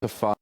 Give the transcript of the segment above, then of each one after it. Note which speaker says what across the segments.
Speaker 1: to find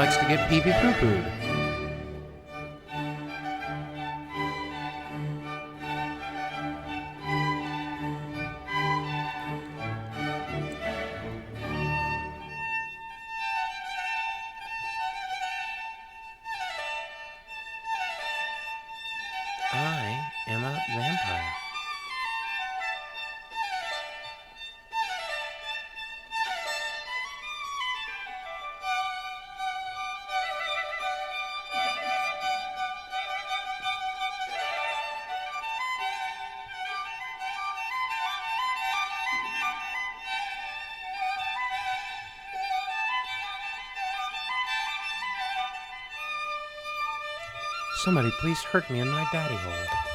Speaker 1: likes to get pee-pee poo-pooed. I am a vampire. Somebody please hurt me in my daddy hole.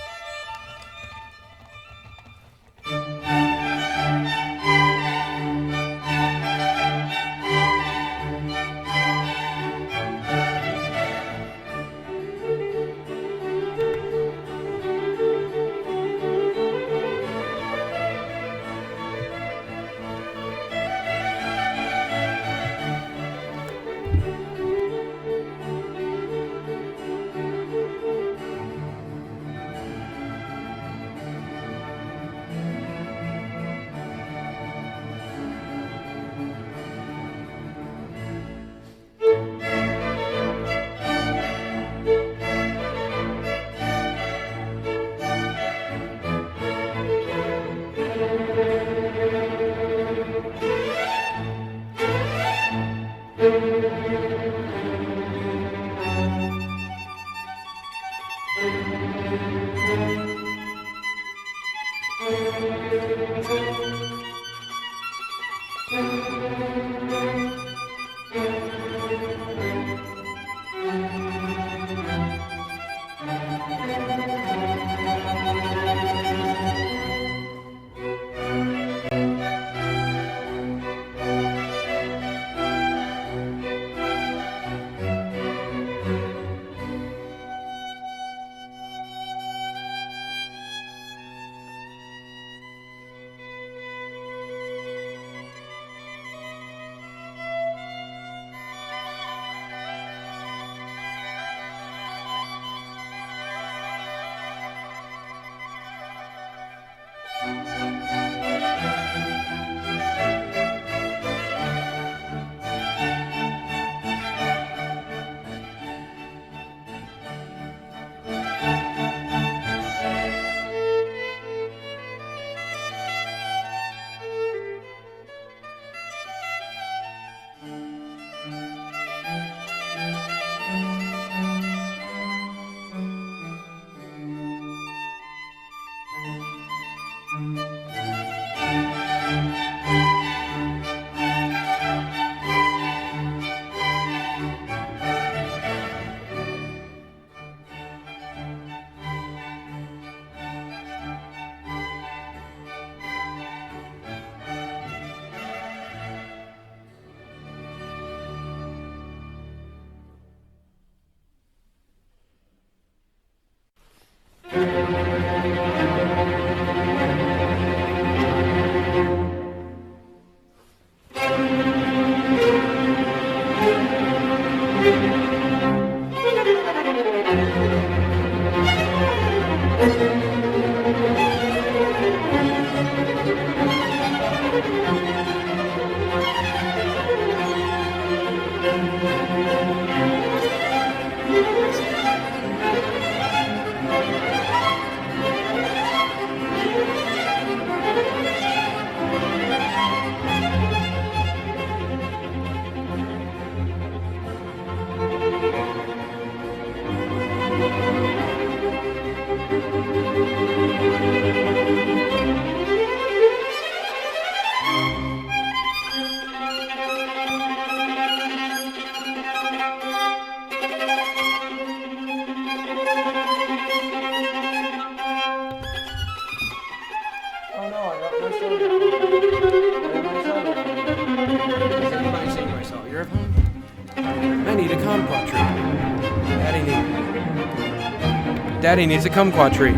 Speaker 2: Daddy needs a kumquat tree.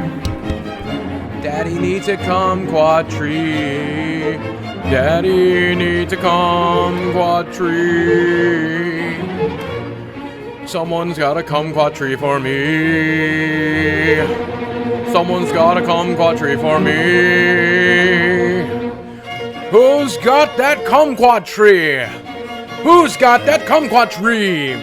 Speaker 2: Daddy needs a kumquat tree. Daddy needs a kumquat tree. Someone's got a kumquat tree for me. Someone's got a kumquat tree for me. Who's got that kumquat tree? Who's got that kumquat tree?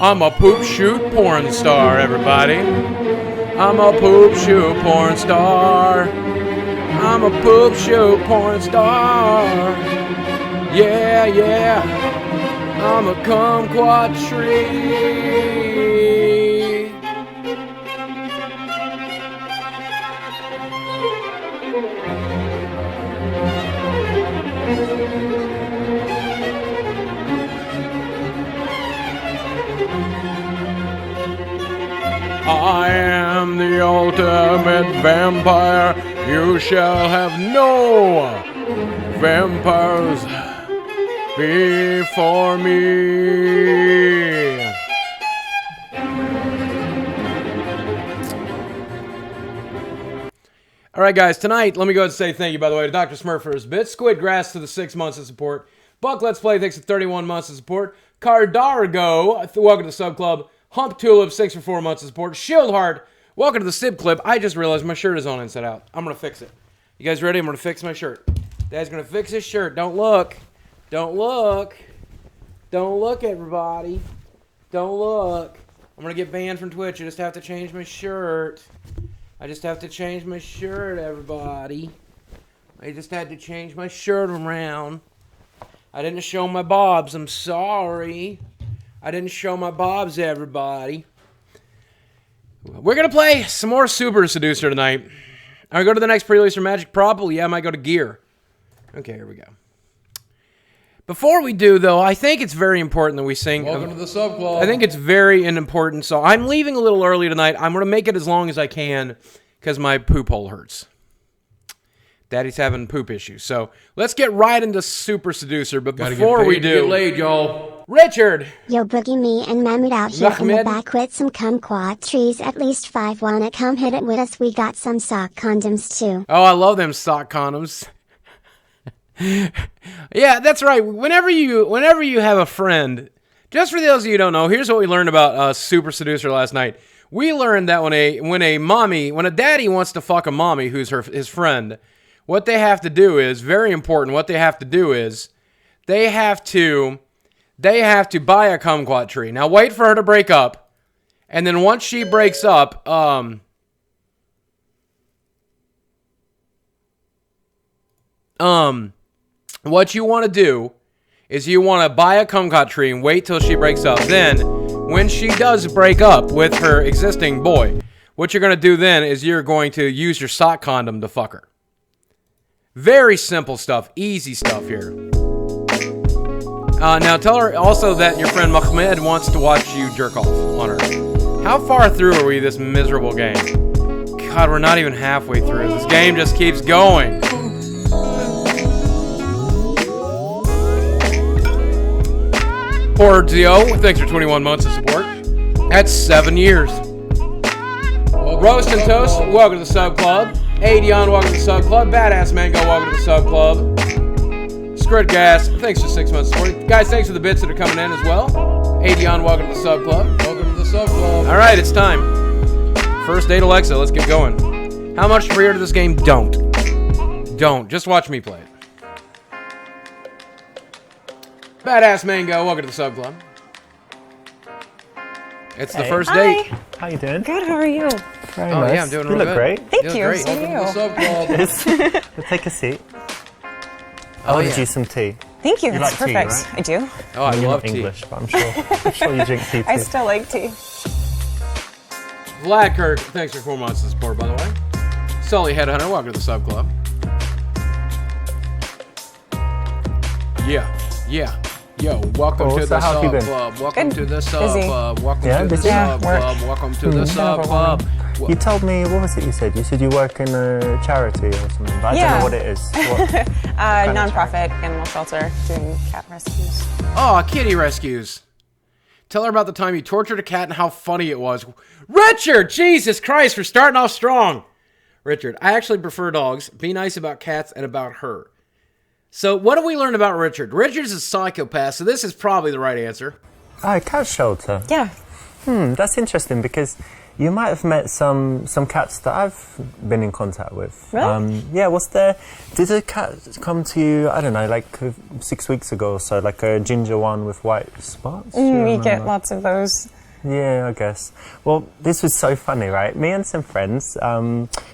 Speaker 2: I'm a poop shoot porn star, everybody. I'm a poop shoot porn star. I'm a poop shoot porn star. Yeah, yeah. I'm a kumquat tree. I am the ultimate vampire. You shall have no vampires before me. All right, guys, tonight, let me go ahead and say thank you, by the way, to Dr. Smurf for his bits, Squidgrass to the 6 months of support, Buck Let's Play, thanks for 31 months of support, Cardargo, welcome to the sub club, Hump Tulip, thanks for 4 months of support, Shieldheart, welcome to the Sib Clip. I just realized my shirt is on inside out. I'm going to fix it. You guys ready? I'm going to fix my shirt. Dad's going to fix his shirt. Don't look. Don't look. Don't look, everybody. Don't look. I'm going to get banned from Twitch. I just have to change my shirt. I just have to change my shirt, everybody. I just had to change my shirt around. I didn't show my bobs. I'm sorry. I didn't show my bobs, everybody. We're going to play some more Super Seducer tonight. I go to the next pre-release for Magic Probably. Yeah, I might go to Gear. Okay, here we go. Before we do, though, I think it's very important that we sing.
Speaker 3: Welcome to the sub club.
Speaker 2: I think it's very an important song. I'm leaving a little early tonight. I'm going to make it as long as I can because my poop hole hurts. Daddy's having poop issues. So let's get right into Super Seducer. But before we do,
Speaker 3: get laid, y'all.
Speaker 2: Richard.
Speaker 4: Yo, Boogie, me and Mahmoud out here in the
Speaker 2: Mahmoud.
Speaker 4: back with some kumquat trees. At least 5 wanna come hit it with us. We got some sock condoms too.
Speaker 2: Oh, I love them sock condoms. Yeah, that's right. Whenever you have a friend, just for those of you who don't know, here's what we learned about Super Seducer last night. We learned that when a daddy wants to fuck a mommy who's his friend, what they have to do is very important. What they have to do is they have to buy a kumquat tree. Now wait for her to break up, and then once she breaks up, what you want to do is you want to buy a kumquat tree and wait till she breaks up. Then, when she does break up with her existing boy, what you're going to do then is you're going to use your sock condom to fuck her. Very simple stuff. Easy stuff here. Now, tell her also that your friend Mahmoud wants to watch you jerk off on her. How far through are we this miserable game? God, we're not even halfway through. This game just keeps going. Poor Zio, thanks for 21 months of support. That's 7 years. Roast and Toast, welcome to the Sub Club. Adion, welcome to the Sub Club. Badass Mango, welcome to the Sub Club. Squirt Gas, thanks for 6 months of support. Guys, thanks for the bits that are coming in as well. Adion, welcome to the Sub Club.
Speaker 3: Welcome to the sub club.
Speaker 2: All right, it's time. First date Alexa, let's get going. How much to pre-order this game? Don't. Just watch me play it. Badass Mango, welcome to the Sub Club. It's the first date.
Speaker 5: How you doing?
Speaker 6: Good, how are you?
Speaker 5: Very
Speaker 2: Oh,
Speaker 5: nice.
Speaker 2: yeah, I'm doing
Speaker 5: You
Speaker 2: real
Speaker 5: look
Speaker 2: good.
Speaker 5: great.
Speaker 6: Thank
Speaker 2: Feels
Speaker 6: you.
Speaker 2: great.
Speaker 6: So do
Speaker 3: Welcome to
Speaker 6: you.
Speaker 3: the sub club.
Speaker 5: Well, take a seat.
Speaker 2: Oh,
Speaker 5: I ordered
Speaker 2: yeah.
Speaker 5: you some tea.
Speaker 6: Thank you.
Speaker 5: You
Speaker 6: That's
Speaker 5: like tea,
Speaker 6: perfect.
Speaker 5: right?
Speaker 6: I do.
Speaker 2: Oh, I
Speaker 5: You're
Speaker 2: love
Speaker 5: not
Speaker 2: tea.
Speaker 5: English, but I'm sure you drink tea too.
Speaker 6: I still like tea.
Speaker 2: Vlad Kirk, thanks for 4 months of support, by the way. Sully Headhunter, welcome to the Sub Club. Yeah. Yo, welcome
Speaker 5: Oh,
Speaker 2: to
Speaker 5: so
Speaker 2: the
Speaker 5: how have you
Speaker 2: Sub
Speaker 5: been?
Speaker 2: Club. Welcome
Speaker 6: Good.
Speaker 2: to the Sub
Speaker 6: Busy.
Speaker 2: Club. Welcome
Speaker 5: Yeah,
Speaker 2: to the
Speaker 5: busy?
Speaker 2: Sub
Speaker 6: Yeah, work.
Speaker 2: Club. Welcome to the Sub
Speaker 6: overwhelming.
Speaker 2: Club.
Speaker 5: You told me, what was it you said? You said you work in a charity or something, but I don't
Speaker 6: Yeah.
Speaker 5: know what it is. What? of
Speaker 6: Nonprofit animal shelter doing cat rescues.
Speaker 2: Oh, kitty rescues. Tell her about the time you tortured a cat and how funny it was. Richard, Jesus Christ, we're starting off strong. Richard, I actually prefer dogs. Be nice about cats and about her. So what do we learn about Richard? Richard's a psychopath, so this is probably the right answer.
Speaker 5: Oh, cat shelter.
Speaker 6: Yeah.
Speaker 5: That's interesting because you might have met some cats that I've been in contact with.
Speaker 6: Really?
Speaker 5: Yeah, did a cat come to you, I don't know, like 6 weeks ago or so, like a ginger one with white spots? Do you
Speaker 6: We
Speaker 5: remember?
Speaker 6: get lots of those.
Speaker 5: Yeah, I guess. Well, this was so funny, right? Me and some friends,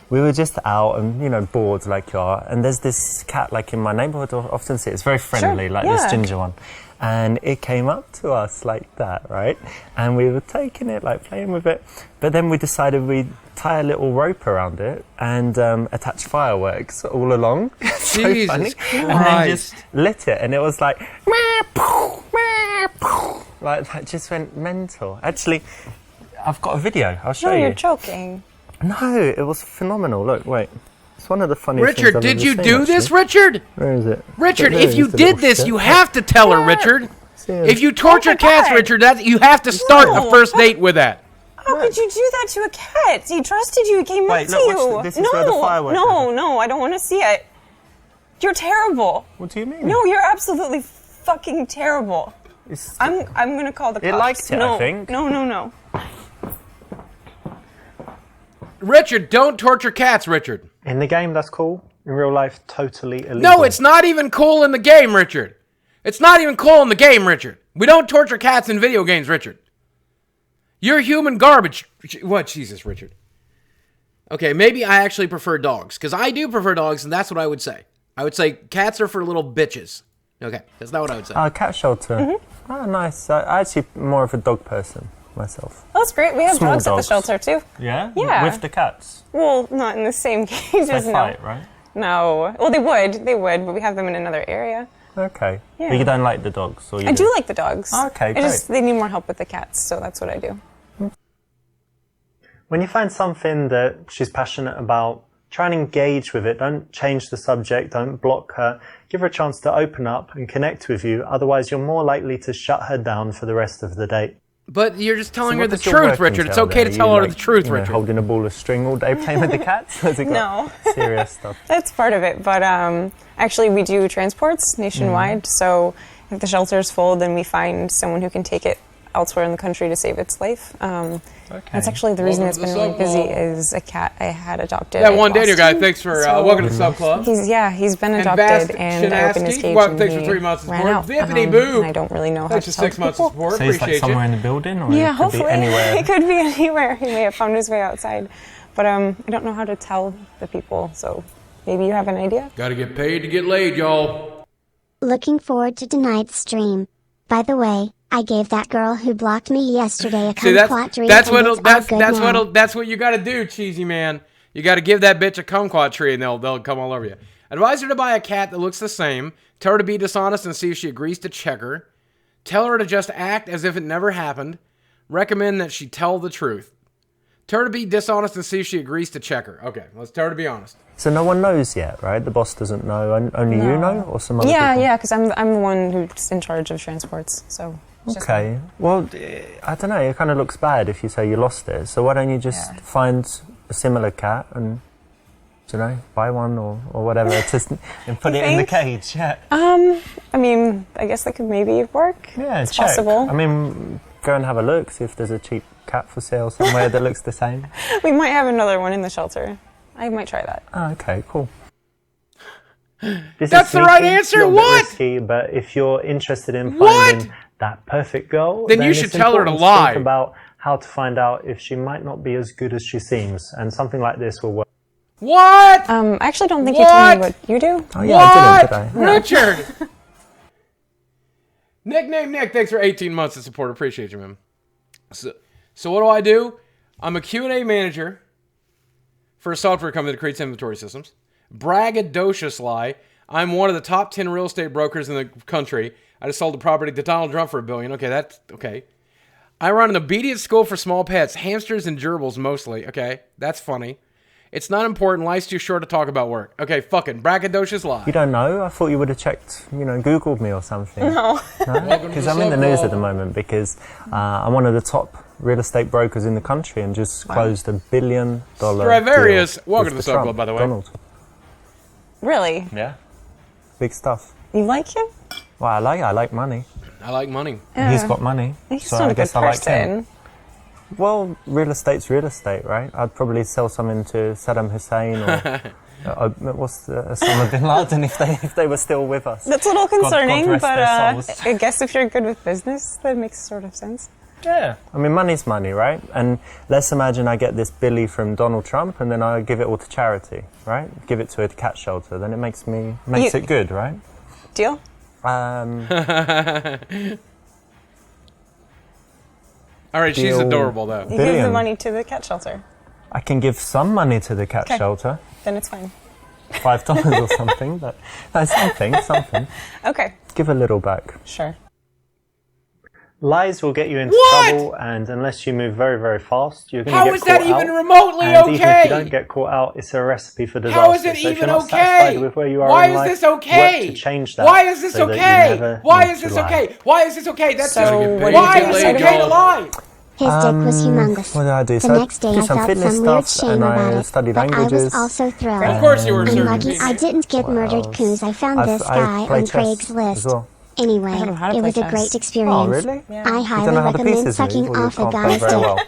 Speaker 5: we were just out and, bored like you are. And there's this cat, like in my neighborhood, I often see it. It's very friendly,
Speaker 6: Sure,
Speaker 5: like
Speaker 6: yeah.
Speaker 5: this ginger one. And it came up to us like that, right? And we were taking it, like playing with it. But then we decided we'd tie a little rope around it and attach fireworks all along. So
Speaker 2: Jesus
Speaker 5: funny.
Speaker 2: Christ.
Speaker 5: And then just lit it. And it was like... Like, that just went mental. Actually, I've got a video. I'll show
Speaker 6: No,
Speaker 5: you.
Speaker 6: you're joking.
Speaker 5: No, it was phenomenal. Look, wait. It's one of the funniest things
Speaker 2: Richard,
Speaker 5: I've
Speaker 2: did
Speaker 5: ever
Speaker 2: you
Speaker 5: seen,
Speaker 2: do this,
Speaker 5: actually.
Speaker 2: Richard?
Speaker 5: Where is it?
Speaker 2: Richard,
Speaker 5: There
Speaker 2: if you
Speaker 5: is the
Speaker 2: did
Speaker 5: little
Speaker 2: this,
Speaker 5: strip.
Speaker 2: you have to tell her, Richard.
Speaker 5: See it?
Speaker 2: If you torture
Speaker 6: my
Speaker 2: cats,
Speaker 6: God.
Speaker 2: Richard, you have to start the
Speaker 6: No.
Speaker 2: first date with that.
Speaker 6: How could you do that to a cat? He trusted you. He came
Speaker 5: Wait,
Speaker 6: up to
Speaker 5: look,
Speaker 6: you.
Speaker 5: watch this is where the firework
Speaker 6: no, I don't want to see it. You're terrible.
Speaker 5: What do you mean?
Speaker 6: No, you're absolutely fucking terrible.
Speaker 5: It's-
Speaker 6: I'm gonna call the cops.
Speaker 5: It liked it,
Speaker 6: no,
Speaker 5: I think.
Speaker 6: No.
Speaker 2: Richard, don't torture cats, Richard.
Speaker 5: In the game, that's cool. In real life, totally illegal.
Speaker 2: No, it's not even cool in the game, Richard. It's not even cool in the game, Richard. We don't torture cats in video games, Richard. You're human garbage. What? Jesus, Richard. Okay, maybe I actually prefer dogs, because I do prefer dogs, and that's what I would say. I would say cats are for little bitches. Okay, that's not what I would say.
Speaker 5: Cat shelter. Oh, nice. I'm actually more of a dog person myself.
Speaker 6: That's great. We have
Speaker 5: Small
Speaker 6: dogs at the
Speaker 5: dogs.
Speaker 6: shelter too.
Speaker 5: Yeah?
Speaker 6: Yeah.
Speaker 5: With the cats.
Speaker 6: Well, not in the same cages.
Speaker 5: They
Speaker 6: No.
Speaker 5: fight, right?
Speaker 6: No. Well, they would, but we have them in another area.
Speaker 5: Okay.
Speaker 6: Yeah.
Speaker 5: But you don't like the dogs? Or you
Speaker 6: I do like the dogs.
Speaker 5: Okay,
Speaker 6: They need more help with the cats, so that's what I do.
Speaker 5: When you find something that she's passionate about, try and engage with it. Don't change the subject. Don't block her. Give her a chance to open up and connect with you. Otherwise, you're more likely to shut her down for the rest of the date.
Speaker 2: But you're just telling her
Speaker 5: What
Speaker 2: the
Speaker 5: does your
Speaker 2: truth,
Speaker 5: work
Speaker 2: Richard. It's
Speaker 5: entail
Speaker 2: okay to
Speaker 5: there?
Speaker 2: tell
Speaker 5: You
Speaker 2: her the truth, Richard.
Speaker 5: Holding a ball of string all day playing with the cats? Has it got
Speaker 6: No.
Speaker 5: serious stuff?
Speaker 6: That's part of it, but actually we do transports nationwide, so if the shelter's full, then we find someone who can take it elsewhere in the country to save its life. That's actually the reason it's
Speaker 3: Welcome
Speaker 6: been
Speaker 3: to the
Speaker 6: really busy
Speaker 3: Sub Club.
Speaker 6: is a cat I had adopted.
Speaker 2: That
Speaker 6: I
Speaker 2: one
Speaker 6: lost
Speaker 2: Daniel guy,
Speaker 6: him.
Speaker 2: thanks for
Speaker 6: So-
Speaker 2: welcome to the sub club.
Speaker 6: He's been
Speaker 2: And
Speaker 6: adopted,
Speaker 2: Vast
Speaker 6: and I opened his
Speaker 2: Shanaski,
Speaker 6: cage
Speaker 2: well,
Speaker 6: and
Speaker 2: thanks for
Speaker 6: he
Speaker 2: 3 months of
Speaker 6: ran
Speaker 2: support.
Speaker 6: out.
Speaker 2: Vippity boo.
Speaker 6: And I don't really know how
Speaker 2: Thanks
Speaker 6: to
Speaker 2: for
Speaker 6: tell
Speaker 2: 6 months of
Speaker 6: people.
Speaker 2: support.
Speaker 5: So he's like
Speaker 2: Appreciate
Speaker 5: somewhere
Speaker 2: you.
Speaker 5: in the building? Or
Speaker 6: Yeah,
Speaker 5: it could
Speaker 6: hopefully.
Speaker 5: be anywhere?
Speaker 6: It could be anywhere. He may have found his way outside. But I don't know how to tell the people, so maybe you have an idea?
Speaker 2: Gotta get paid to get laid, y'all.
Speaker 4: Looking forward to tonight's stream. By the way, I gave that girl who blocked me yesterday a
Speaker 2: See,
Speaker 4: kumquat tree,
Speaker 2: that's
Speaker 4: and
Speaker 2: what
Speaker 4: it's all good now.
Speaker 2: that's what you got to do, cheesy man. You got to give that bitch a kumquat tree, and they'll come all over you. Advise her to buy a cat that looks the same. Tell her to be dishonest and see if she agrees to check her. Tell her to just act as if it never happened. Recommend that she tell the truth. Tell her to be dishonest and see if she agrees to check her. Okay, let's tell her to be honest.
Speaker 5: So no one knows yet, right? The boss doesn't know. Only you know, or some other
Speaker 6: Yeah,
Speaker 5: people?
Speaker 6: yeah, because I'm the one who's in charge of transports, so. it's just
Speaker 5: Okay. Well, I don't know. It kind of looks bad if you say you lost it. So why don't you just find a similar cat and, I don't know, buy one or whatever, and put it in the
Speaker 6: think?
Speaker 5: cage? Yeah.
Speaker 6: I mean, I guess that could maybe work.
Speaker 5: Yeah,
Speaker 6: it's
Speaker 5: check.
Speaker 6: possible.
Speaker 5: I mean, go and have a look. See if there's a cheap cat for sale somewhere that looks the same.
Speaker 6: We might have another one in the shelter. I might try that.
Speaker 5: Oh, okay, cool. This
Speaker 2: That's
Speaker 5: is
Speaker 2: the right
Speaker 5: sneaky,
Speaker 2: answer?
Speaker 5: a little bit
Speaker 2: What?
Speaker 5: risky, but if you're interested in
Speaker 2: What?
Speaker 5: finding that perfect girl,
Speaker 2: Then you should
Speaker 5: it's
Speaker 2: tell her to
Speaker 5: important
Speaker 2: lie.
Speaker 5: Think about how to find out if she might not be as good as she seems, and something like this will work.
Speaker 2: What?
Speaker 6: I actually don't think you told me
Speaker 2: What?
Speaker 6: what you do.
Speaker 5: Oh yeah, I
Speaker 2: What?
Speaker 5: didn't, did I?
Speaker 2: Richard! Nickname Nick, thanks for 18 months of support. Appreciate you, man. So what do? I'm a Q&A manager for a software company that creates inventory systems. Braggadocious lie. I'm one of the top 10 real estate brokers in the country. I just sold the property to Donald Trump for $1 billion. Okay, that's okay. I run an obedience school for small pets, hamsters and gerbils mostly. Okay, that's funny. It's not important. Life's too short to talk about work. Okay, fucking braggadocious lie.
Speaker 5: You don't know? I thought you would have checked, Googled me or something.
Speaker 6: No.
Speaker 3: Welcome to
Speaker 5: Because
Speaker 3: the
Speaker 5: I'm in the
Speaker 3: Sub
Speaker 5: news
Speaker 3: Club.
Speaker 5: at the moment because I'm one of the top real estate brokers in the country and just closed $1 billion
Speaker 2: Stradivarius,
Speaker 5: deal
Speaker 2: welcome
Speaker 5: with
Speaker 2: to the Sub Club,
Speaker 5: Trump,
Speaker 2: by the way.
Speaker 5: Donald.
Speaker 6: Really?
Speaker 5: Yeah. Big stuff.
Speaker 6: You like him?
Speaker 5: Well, I like money.
Speaker 2: I like money.
Speaker 5: He's got money,
Speaker 6: He's
Speaker 5: so
Speaker 6: not
Speaker 5: I
Speaker 6: a
Speaker 5: guess
Speaker 6: good
Speaker 5: I like him.
Speaker 6: person.
Speaker 5: Well, real estate's real estate, right? I'd probably sell something to Saddam Hussein or Osama bin Laden if they were still with us.
Speaker 6: That's a little
Speaker 5: God
Speaker 6: concerning,
Speaker 5: rest
Speaker 6: but
Speaker 5: their souls.
Speaker 6: I guess if you're good with business, that makes sort of sense.
Speaker 5: Yeah, I mean, money's money, right? And let's imagine I get this Billy from Donald Trump, and then I give it all to charity, right? Give it to a cat shelter. Then it makes it good, right?
Speaker 6: Deal?
Speaker 2: All right, she's
Speaker 5: Deal.
Speaker 2: adorable, though.
Speaker 6: You give the
Speaker 5: Billion.
Speaker 6: money to the cat shelter.
Speaker 5: I can give some money to the cat
Speaker 6: Okay.
Speaker 5: shelter,
Speaker 6: Then it's fine.
Speaker 5: $5 or something, but no, something.
Speaker 6: Okay,
Speaker 5: Give a little back.
Speaker 6: sure.
Speaker 5: Lies will get you into
Speaker 2: What?
Speaker 5: trouble, and unless you move very, very fast, you're going to
Speaker 2: How
Speaker 5: get
Speaker 2: is that
Speaker 5: caught
Speaker 2: even
Speaker 5: out.
Speaker 2: remotely
Speaker 5: And even if
Speaker 2: okay?
Speaker 5: you don't get caught out, it's a recipe for disaster.
Speaker 2: How is it
Speaker 5: So if
Speaker 2: even
Speaker 5: you're not
Speaker 2: okay?
Speaker 5: satisfied with where you are
Speaker 2: Why
Speaker 5: in
Speaker 2: is
Speaker 5: life,
Speaker 2: this okay?
Speaker 5: work to change that.
Speaker 2: Why is this
Speaker 5: so that you
Speaker 2: okay?
Speaker 5: never
Speaker 2: Why
Speaker 5: need
Speaker 2: is
Speaker 5: to
Speaker 2: this
Speaker 5: lie.
Speaker 2: okay? Why is this okay? That's
Speaker 6: So,
Speaker 2: just,
Speaker 6: what
Speaker 2: why
Speaker 6: do you
Speaker 2: is
Speaker 6: do
Speaker 2: it
Speaker 6: to
Speaker 2: okay
Speaker 6: go-
Speaker 2: to lie?
Speaker 4: His dick was humongous.
Speaker 5: What did I do?
Speaker 4: The
Speaker 5: So
Speaker 4: next day
Speaker 5: did
Speaker 4: I
Speaker 5: some
Speaker 4: felt
Speaker 5: fitness
Speaker 4: some weird
Speaker 5: stuff,
Speaker 4: shame
Speaker 5: and
Speaker 4: about
Speaker 5: I
Speaker 4: it,
Speaker 5: studied
Speaker 4: but I
Speaker 5: languages.
Speaker 4: was also thrilled.
Speaker 2: Of course you were,
Speaker 4: I'm
Speaker 2: sir.
Speaker 4: lucky I didn't get murdered
Speaker 5: else?
Speaker 4: because I found this guy
Speaker 5: play
Speaker 4: on
Speaker 5: chess
Speaker 4: Craigslist.
Speaker 5: as well.
Speaker 4: Anyway,
Speaker 6: don't know how to
Speaker 4: it
Speaker 6: play
Speaker 4: was a
Speaker 6: chess.
Speaker 4: great experience.
Speaker 5: Oh, really?
Speaker 6: Yeah.
Speaker 4: I
Speaker 5: You
Speaker 4: highly
Speaker 5: don't know how the
Speaker 4: recommend
Speaker 5: pieces
Speaker 4: sucking
Speaker 5: move, or you
Speaker 4: off a
Speaker 5: can't play
Speaker 4: guy's
Speaker 5: very
Speaker 4: dick.
Speaker 5: well.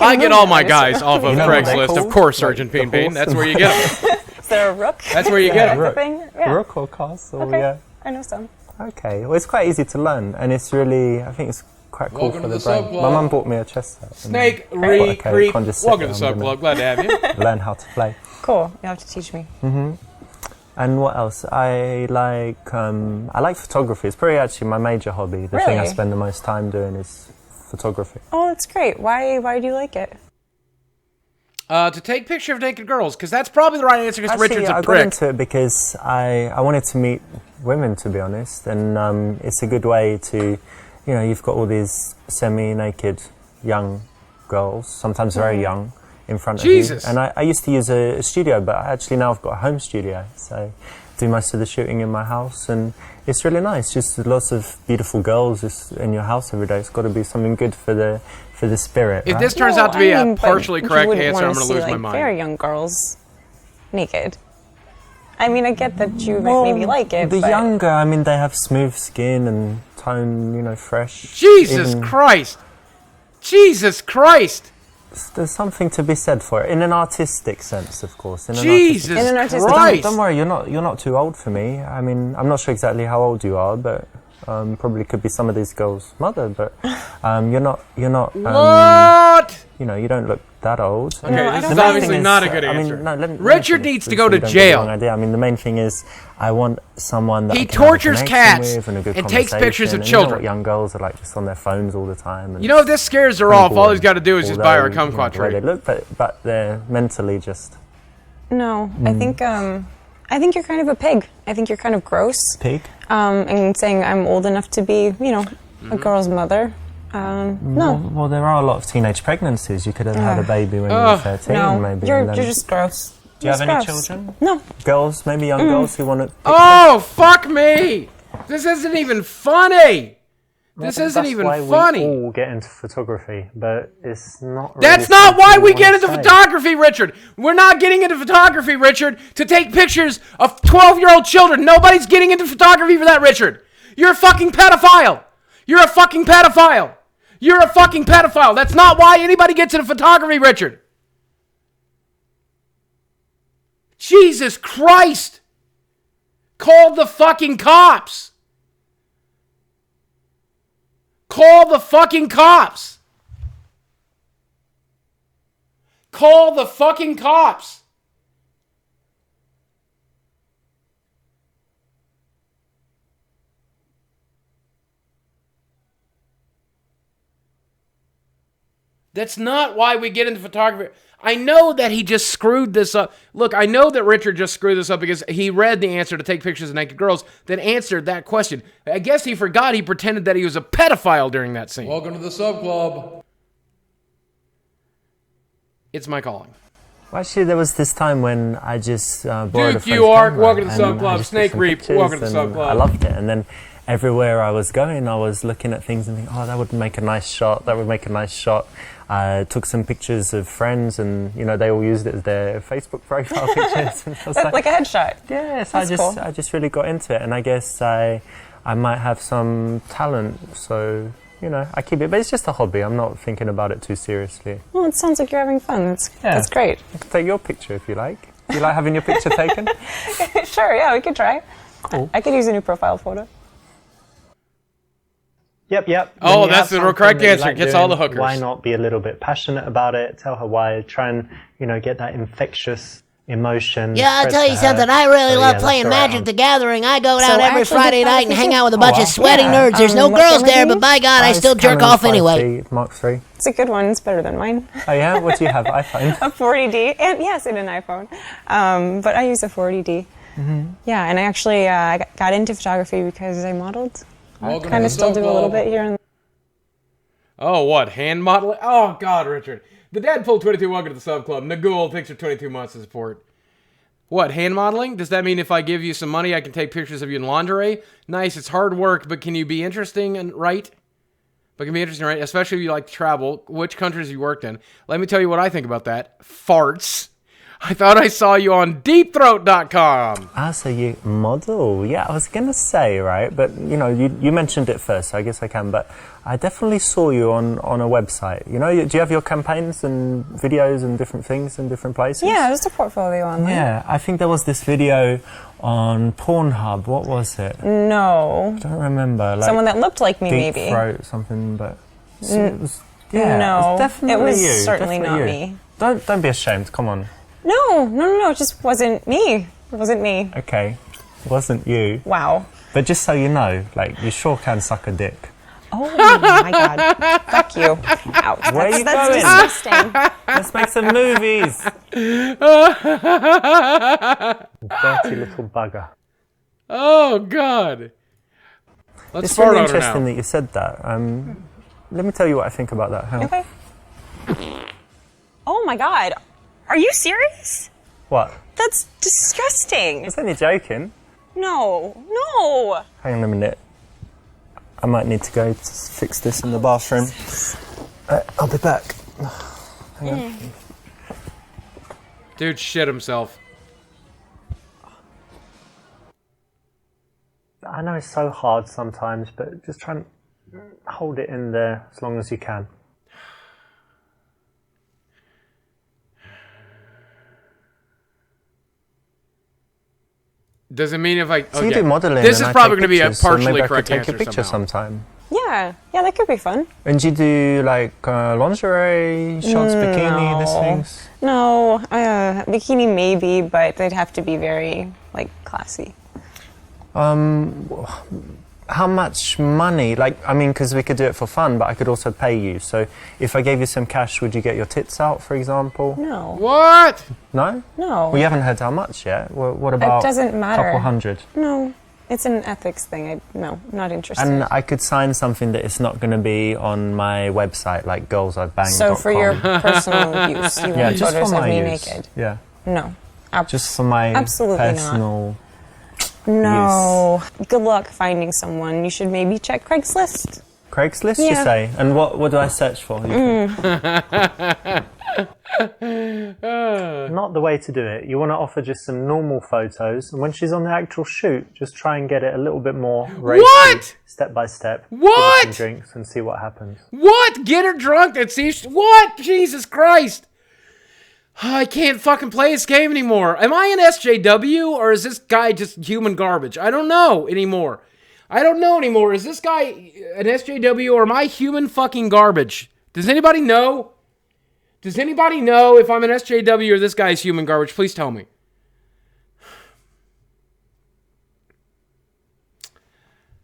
Speaker 2: I get
Speaker 6: move
Speaker 2: all
Speaker 6: it,
Speaker 2: my
Speaker 6: I just-
Speaker 2: guys off of
Speaker 5: You know what they're
Speaker 2: Craigslist, of
Speaker 5: called?
Speaker 2: course,
Speaker 5: Like
Speaker 2: Sergeant
Speaker 5: the
Speaker 2: Bean Bean.
Speaker 5: horse
Speaker 2: That's
Speaker 5: and-
Speaker 2: where you get them.
Speaker 6: Is there a rook?
Speaker 2: That's where you get them.
Speaker 5: Rook.
Speaker 6: Thing? Yeah.
Speaker 5: Rook or castle,
Speaker 6: Okay.
Speaker 5: yeah.
Speaker 6: I know some.
Speaker 5: Okay, well, it's quite easy to learn, and it's really, I think it's quite cool
Speaker 3: Welcome
Speaker 5: for
Speaker 3: to
Speaker 5: the
Speaker 3: the
Speaker 5: brain.
Speaker 3: Sub Club.
Speaker 5: My mum bought me a chess set. and
Speaker 2: Snake,
Speaker 5: I thought, okay,
Speaker 2: Creep.
Speaker 5: can't just sit
Speaker 2: Welcome to
Speaker 5: there,
Speaker 2: the Sub
Speaker 5: I'm
Speaker 2: Club. Glad to have you.
Speaker 5: gonna learn how to play.
Speaker 6: Cool. You have to teach me.
Speaker 5: And what else? I like photography. It's probably actually my major hobby. The thing I
Speaker 6: Really?
Speaker 5: spend the most time doing is photography.
Speaker 6: Oh, that's great. Why do you like it?
Speaker 2: To take picture of naked girls, because that's probably the right answer, because Richard's a
Speaker 5: I got
Speaker 2: prick.
Speaker 5: into it because I wanted to meet women, to be honest, and it's a good way to, you've got all these semi-naked young girls, sometimes very young, in front
Speaker 2: Jesus.
Speaker 5: of you. And I used to use a studio, but actually now I've got a home studio, so I do most of the shooting in my house, and it's really nice. Just lots of beautiful girls just in your house every day. It's got to be something good for the spirit.
Speaker 2: If
Speaker 5: right?
Speaker 2: this turns
Speaker 6: Well,
Speaker 2: out to be
Speaker 6: I mean,
Speaker 2: a partially
Speaker 6: but
Speaker 2: correct
Speaker 6: you wouldn't
Speaker 2: answer, I'm
Speaker 6: wanna
Speaker 2: going to
Speaker 6: see,
Speaker 2: lose my
Speaker 6: like,
Speaker 2: mind.
Speaker 6: very young girls naked. I mean, I get that you might maybe like it.
Speaker 5: The
Speaker 6: but
Speaker 5: younger, I mean, they have smooth skin and tone, fresh.
Speaker 2: Jesus
Speaker 5: Even-
Speaker 2: Christ. Jesus Christ.
Speaker 5: There's something to be said for it, in an artistic sense, of course. In an
Speaker 2: Jesus
Speaker 6: In an artistic-
Speaker 2: Christ.
Speaker 5: Don't worry, you're not too old for me. I mean, I'm not sure exactly how old you are, but probably could be some of these girls' mother. But you're not.
Speaker 2: What?
Speaker 5: You don't look that old.
Speaker 2: Okay,
Speaker 6: I
Speaker 2: this
Speaker 6: don't
Speaker 2: is
Speaker 6: think
Speaker 2: obviously
Speaker 5: is-
Speaker 2: not a good
Speaker 5: I mean,
Speaker 2: answer.
Speaker 5: no, let me
Speaker 2: Richard
Speaker 5: finish,
Speaker 2: needs to
Speaker 5: please,
Speaker 2: go
Speaker 5: so
Speaker 2: to
Speaker 5: you don't get the
Speaker 2: jail.
Speaker 5: wrong idea. I mean, the main thing is I want someone that
Speaker 2: He
Speaker 5: I can have a
Speaker 2: tortures
Speaker 5: connection
Speaker 2: cats
Speaker 5: with and a good
Speaker 2: and takes pictures of
Speaker 5: conversation. And
Speaker 2: children.
Speaker 5: You know what young girls are like, just on their phones all the time. And
Speaker 2: You know, if this scares her off, all he's got to do is just buy her a
Speaker 5: although,
Speaker 2: kumquat
Speaker 5: the way
Speaker 2: tree.
Speaker 5: they look, but they're mentally just
Speaker 6: No, I think you're kind of a pig. I think you're kind of gross.
Speaker 5: pig.
Speaker 6: And saying I'm old enough to be, a girl's mother. No,
Speaker 5: Well, there are a lot of teenage pregnancies. You could have had a baby when you were 13,
Speaker 6: no,
Speaker 5: maybe.
Speaker 6: you're
Speaker 5: and then-
Speaker 6: just gross.
Speaker 5: Do you have
Speaker 6: Just
Speaker 5: any
Speaker 6: gross.
Speaker 5: children?
Speaker 6: No,
Speaker 5: Girls, maybe young girls who want to.
Speaker 2: Oh, fuck me. This isn't even funny. This isn't even funny.
Speaker 5: We all get into photography, but it's not.
Speaker 2: That's not why we get into photography, Richard. We're not getting into photography, Richard, to take pictures of 12-year-old children. Nobody's getting into photography for that, Richard. You're a fucking pedophile. You're a fucking pedophile. You're a fucking pedophile. That's not why anybody gets into photography, Richard. Jesus Christ. Call the fucking cops. Call the fucking cops. Call the fucking cops. That's not why we get into photography. I know that he just screwed this up. Look, I know that Richard just screwed this up because he read the answer to take pictures of naked girls that answered that question. I guess he forgot he pretended that he was a pedophile during that scene.
Speaker 3: Welcome to the Sub Club.
Speaker 2: It's my calling.
Speaker 5: Well, actually, there was this time when I just borrowed a
Speaker 2: Duke,
Speaker 5: friend's
Speaker 2: you are.
Speaker 5: camera,
Speaker 2: Welcome to the Sub
Speaker 5: and
Speaker 2: Club.
Speaker 5: I just took
Speaker 2: Snake
Speaker 5: some
Speaker 2: Reap,
Speaker 5: pictures,
Speaker 2: welcome to the Sub
Speaker 5: and
Speaker 2: Club.
Speaker 5: I loved it, and then everywhere I was going, I was looking at things and thinking, oh, that would make a nice shot. That would make a nice shot. took some pictures of friends, and they all used it as their Facebook profile pictures. And I was
Speaker 6: Like a headshot.
Speaker 5: yes,
Speaker 6: That's cool.
Speaker 5: I just really got into it, and I guess I might have some talent, so I keep it, but it's just a hobby. I'm not thinking about it too seriously.
Speaker 6: Well, it sounds like you're having fun. That's great.
Speaker 5: I can take your picture if you like. Do you like having your picture taken?
Speaker 6: Sure, yeah, we could try.
Speaker 5: Cool.
Speaker 6: I could use a new profile photo.
Speaker 7: Yep.
Speaker 2: Oh,
Speaker 7: When you
Speaker 2: that's
Speaker 7: have
Speaker 2: the
Speaker 7: something
Speaker 2: correct
Speaker 7: that you
Speaker 2: answer.
Speaker 7: like
Speaker 2: Gets all the
Speaker 7: doing,
Speaker 2: hookers.
Speaker 7: Why not be a little bit passionate about it? Tell her why. Try and, get that infectious emotion.
Speaker 8: Yeah, I'll
Speaker 7: spread
Speaker 8: tell
Speaker 7: to
Speaker 8: you
Speaker 7: her.
Speaker 8: something. I really
Speaker 7: So,
Speaker 8: love
Speaker 7: yeah,
Speaker 8: playing
Speaker 7: let's go
Speaker 8: Magic
Speaker 7: around.
Speaker 8: the Gathering. I go
Speaker 6: So
Speaker 8: down
Speaker 6: I
Speaker 8: every
Speaker 6: actually
Speaker 8: Friday
Speaker 6: did
Speaker 8: night and hang out with a bunch of
Speaker 6: photography.
Speaker 8: sweaty
Speaker 6: Yeah.
Speaker 8: nerds. There's no
Speaker 6: What
Speaker 8: girls
Speaker 6: camera
Speaker 8: there,
Speaker 6: do you
Speaker 8: but by God, I
Speaker 5: It's
Speaker 8: still jerk
Speaker 5: Canon
Speaker 8: off anyway.
Speaker 5: 5D Mark III.
Speaker 6: It's a good one. It's better than mine.
Speaker 5: Oh yeah, what do you have? iPhone.
Speaker 6: A 40D, and yes, and an iPhone. But I use a 40D. Yeah, and I actually got into photography because I modeled.
Speaker 3: Welcome
Speaker 6: Kind
Speaker 3: to
Speaker 6: of still
Speaker 3: the
Speaker 6: do a little
Speaker 3: club.
Speaker 6: bit here and
Speaker 2: Oh, what? Hand modeling? Oh, God, Richard. The Deadpool 22, welcome to the sub club. Nagul, thanks for 22 months of support. What, hand modeling? Does that mean if I give you some money, I can take pictures of you in lingerie? Nice, it's hard work, but can you be interesting and right? But can be interesting, right? Especially if you like to travel. Which countries have you worked in? Let me tell you what I think about that. Farts. I thought I saw you on deepthroat.com.
Speaker 5: So you model. Yeah, I was going to say, right? But, you mentioned it first, so I guess I can. But I definitely saw you on a website. Do you have your campaigns and videos and different things in different places?
Speaker 6: yeah, just a portfolio online.
Speaker 5: Yeah, I think there was this video on Pornhub. What was it?
Speaker 6: No,
Speaker 5: I don't remember. Like
Speaker 6: someone that looked like me,
Speaker 5: Deep
Speaker 6: maybe.
Speaker 5: Throat, something, but... it was, yeah,
Speaker 6: no,
Speaker 5: it was definitely
Speaker 6: it was
Speaker 5: you.
Speaker 6: certainly
Speaker 5: definitely
Speaker 6: not
Speaker 5: you.
Speaker 6: me.
Speaker 5: Don't be ashamed, come on.
Speaker 6: No, it just wasn't me. It wasn't me.
Speaker 5: Okay, wasn't you.
Speaker 6: Wow.
Speaker 5: But just so you know, you sure can suck a dick.
Speaker 6: Oh my God. Fuck you. Ouch.
Speaker 5: Where are you
Speaker 6: That's
Speaker 5: going?
Speaker 6: disgusting.
Speaker 5: Let's make some movies.
Speaker 7: Dirty little bugger.
Speaker 2: Oh, God. Let's
Speaker 5: It's
Speaker 2: fart
Speaker 5: really
Speaker 2: on her
Speaker 5: interesting
Speaker 2: now.
Speaker 5: that you said that. Let me tell you what I think about that. Hang on.
Speaker 6: Okay. Oh my God. Are you serious?
Speaker 5: What?
Speaker 6: That's disgusting.
Speaker 5: I was only joking.
Speaker 6: No.
Speaker 5: Hang on a minute. I might need to go to fix this in the bathroom. I'll be back. Hang on.
Speaker 2: Dude shit himself.
Speaker 7: I know it's so hard sometimes, but just try and hold it in there as long as you can.
Speaker 2: Does it mean if I...
Speaker 5: So you do modelling.
Speaker 2: This
Speaker 5: and
Speaker 2: is
Speaker 5: I
Speaker 2: probably
Speaker 5: take
Speaker 2: going to be a
Speaker 5: pictures, so
Speaker 2: partially
Speaker 5: maybe
Speaker 2: correct
Speaker 5: I could take
Speaker 2: answer
Speaker 5: a picture
Speaker 2: somehow.
Speaker 5: sometime.
Speaker 6: Yeah, that could be fun.
Speaker 5: And do you do lingerie shots, bikini, these things?
Speaker 6: No, bikini maybe, but they'd have to be very classy.
Speaker 5: How much money? Because we could do it for fun, but I could also pay you. So if I gave you some cash, would you get your tits out, for example?
Speaker 6: No.
Speaker 2: What?
Speaker 5: No?
Speaker 6: No.
Speaker 5: We haven't heard how much yet. What about
Speaker 6: doesn't matter.
Speaker 5: a couple hundred?
Speaker 6: No. It's an ethics thing. No, not interested.
Speaker 5: And I could sign something that it's not going to be on my website, like girlsI'veBanged.com.
Speaker 6: So for your personal use, you
Speaker 5: yeah,
Speaker 6: want
Speaker 5: just
Speaker 6: photos
Speaker 5: for
Speaker 6: of
Speaker 5: my
Speaker 6: me
Speaker 5: use.
Speaker 6: naked?
Speaker 5: Yeah,
Speaker 6: No.
Speaker 5: just for my
Speaker 6: Absolutely not.
Speaker 5: personal.
Speaker 6: No. Good luck finding someone. You should maybe check Craigslist.
Speaker 5: Craigslist, you
Speaker 6: Yeah.
Speaker 5: say? And what do I search for?
Speaker 7: Not the way to do it. You want to offer just some normal photos, and when she's on the actual shoot, just try and get it a little bit more racy,
Speaker 2: What?
Speaker 7: step by step.
Speaker 2: What?
Speaker 7: Give her some drinks and see what happens.
Speaker 2: What? Get her drunk and see... What? Jesus Christ. I can't fucking play this game anymore. Am I an SJW or is this guy just human garbage? I don't know anymore. Is this guy an SJW or am I human fucking garbage? Does anybody know? Does anybody know if I'm an SJW or this guy's human garbage? Please tell me.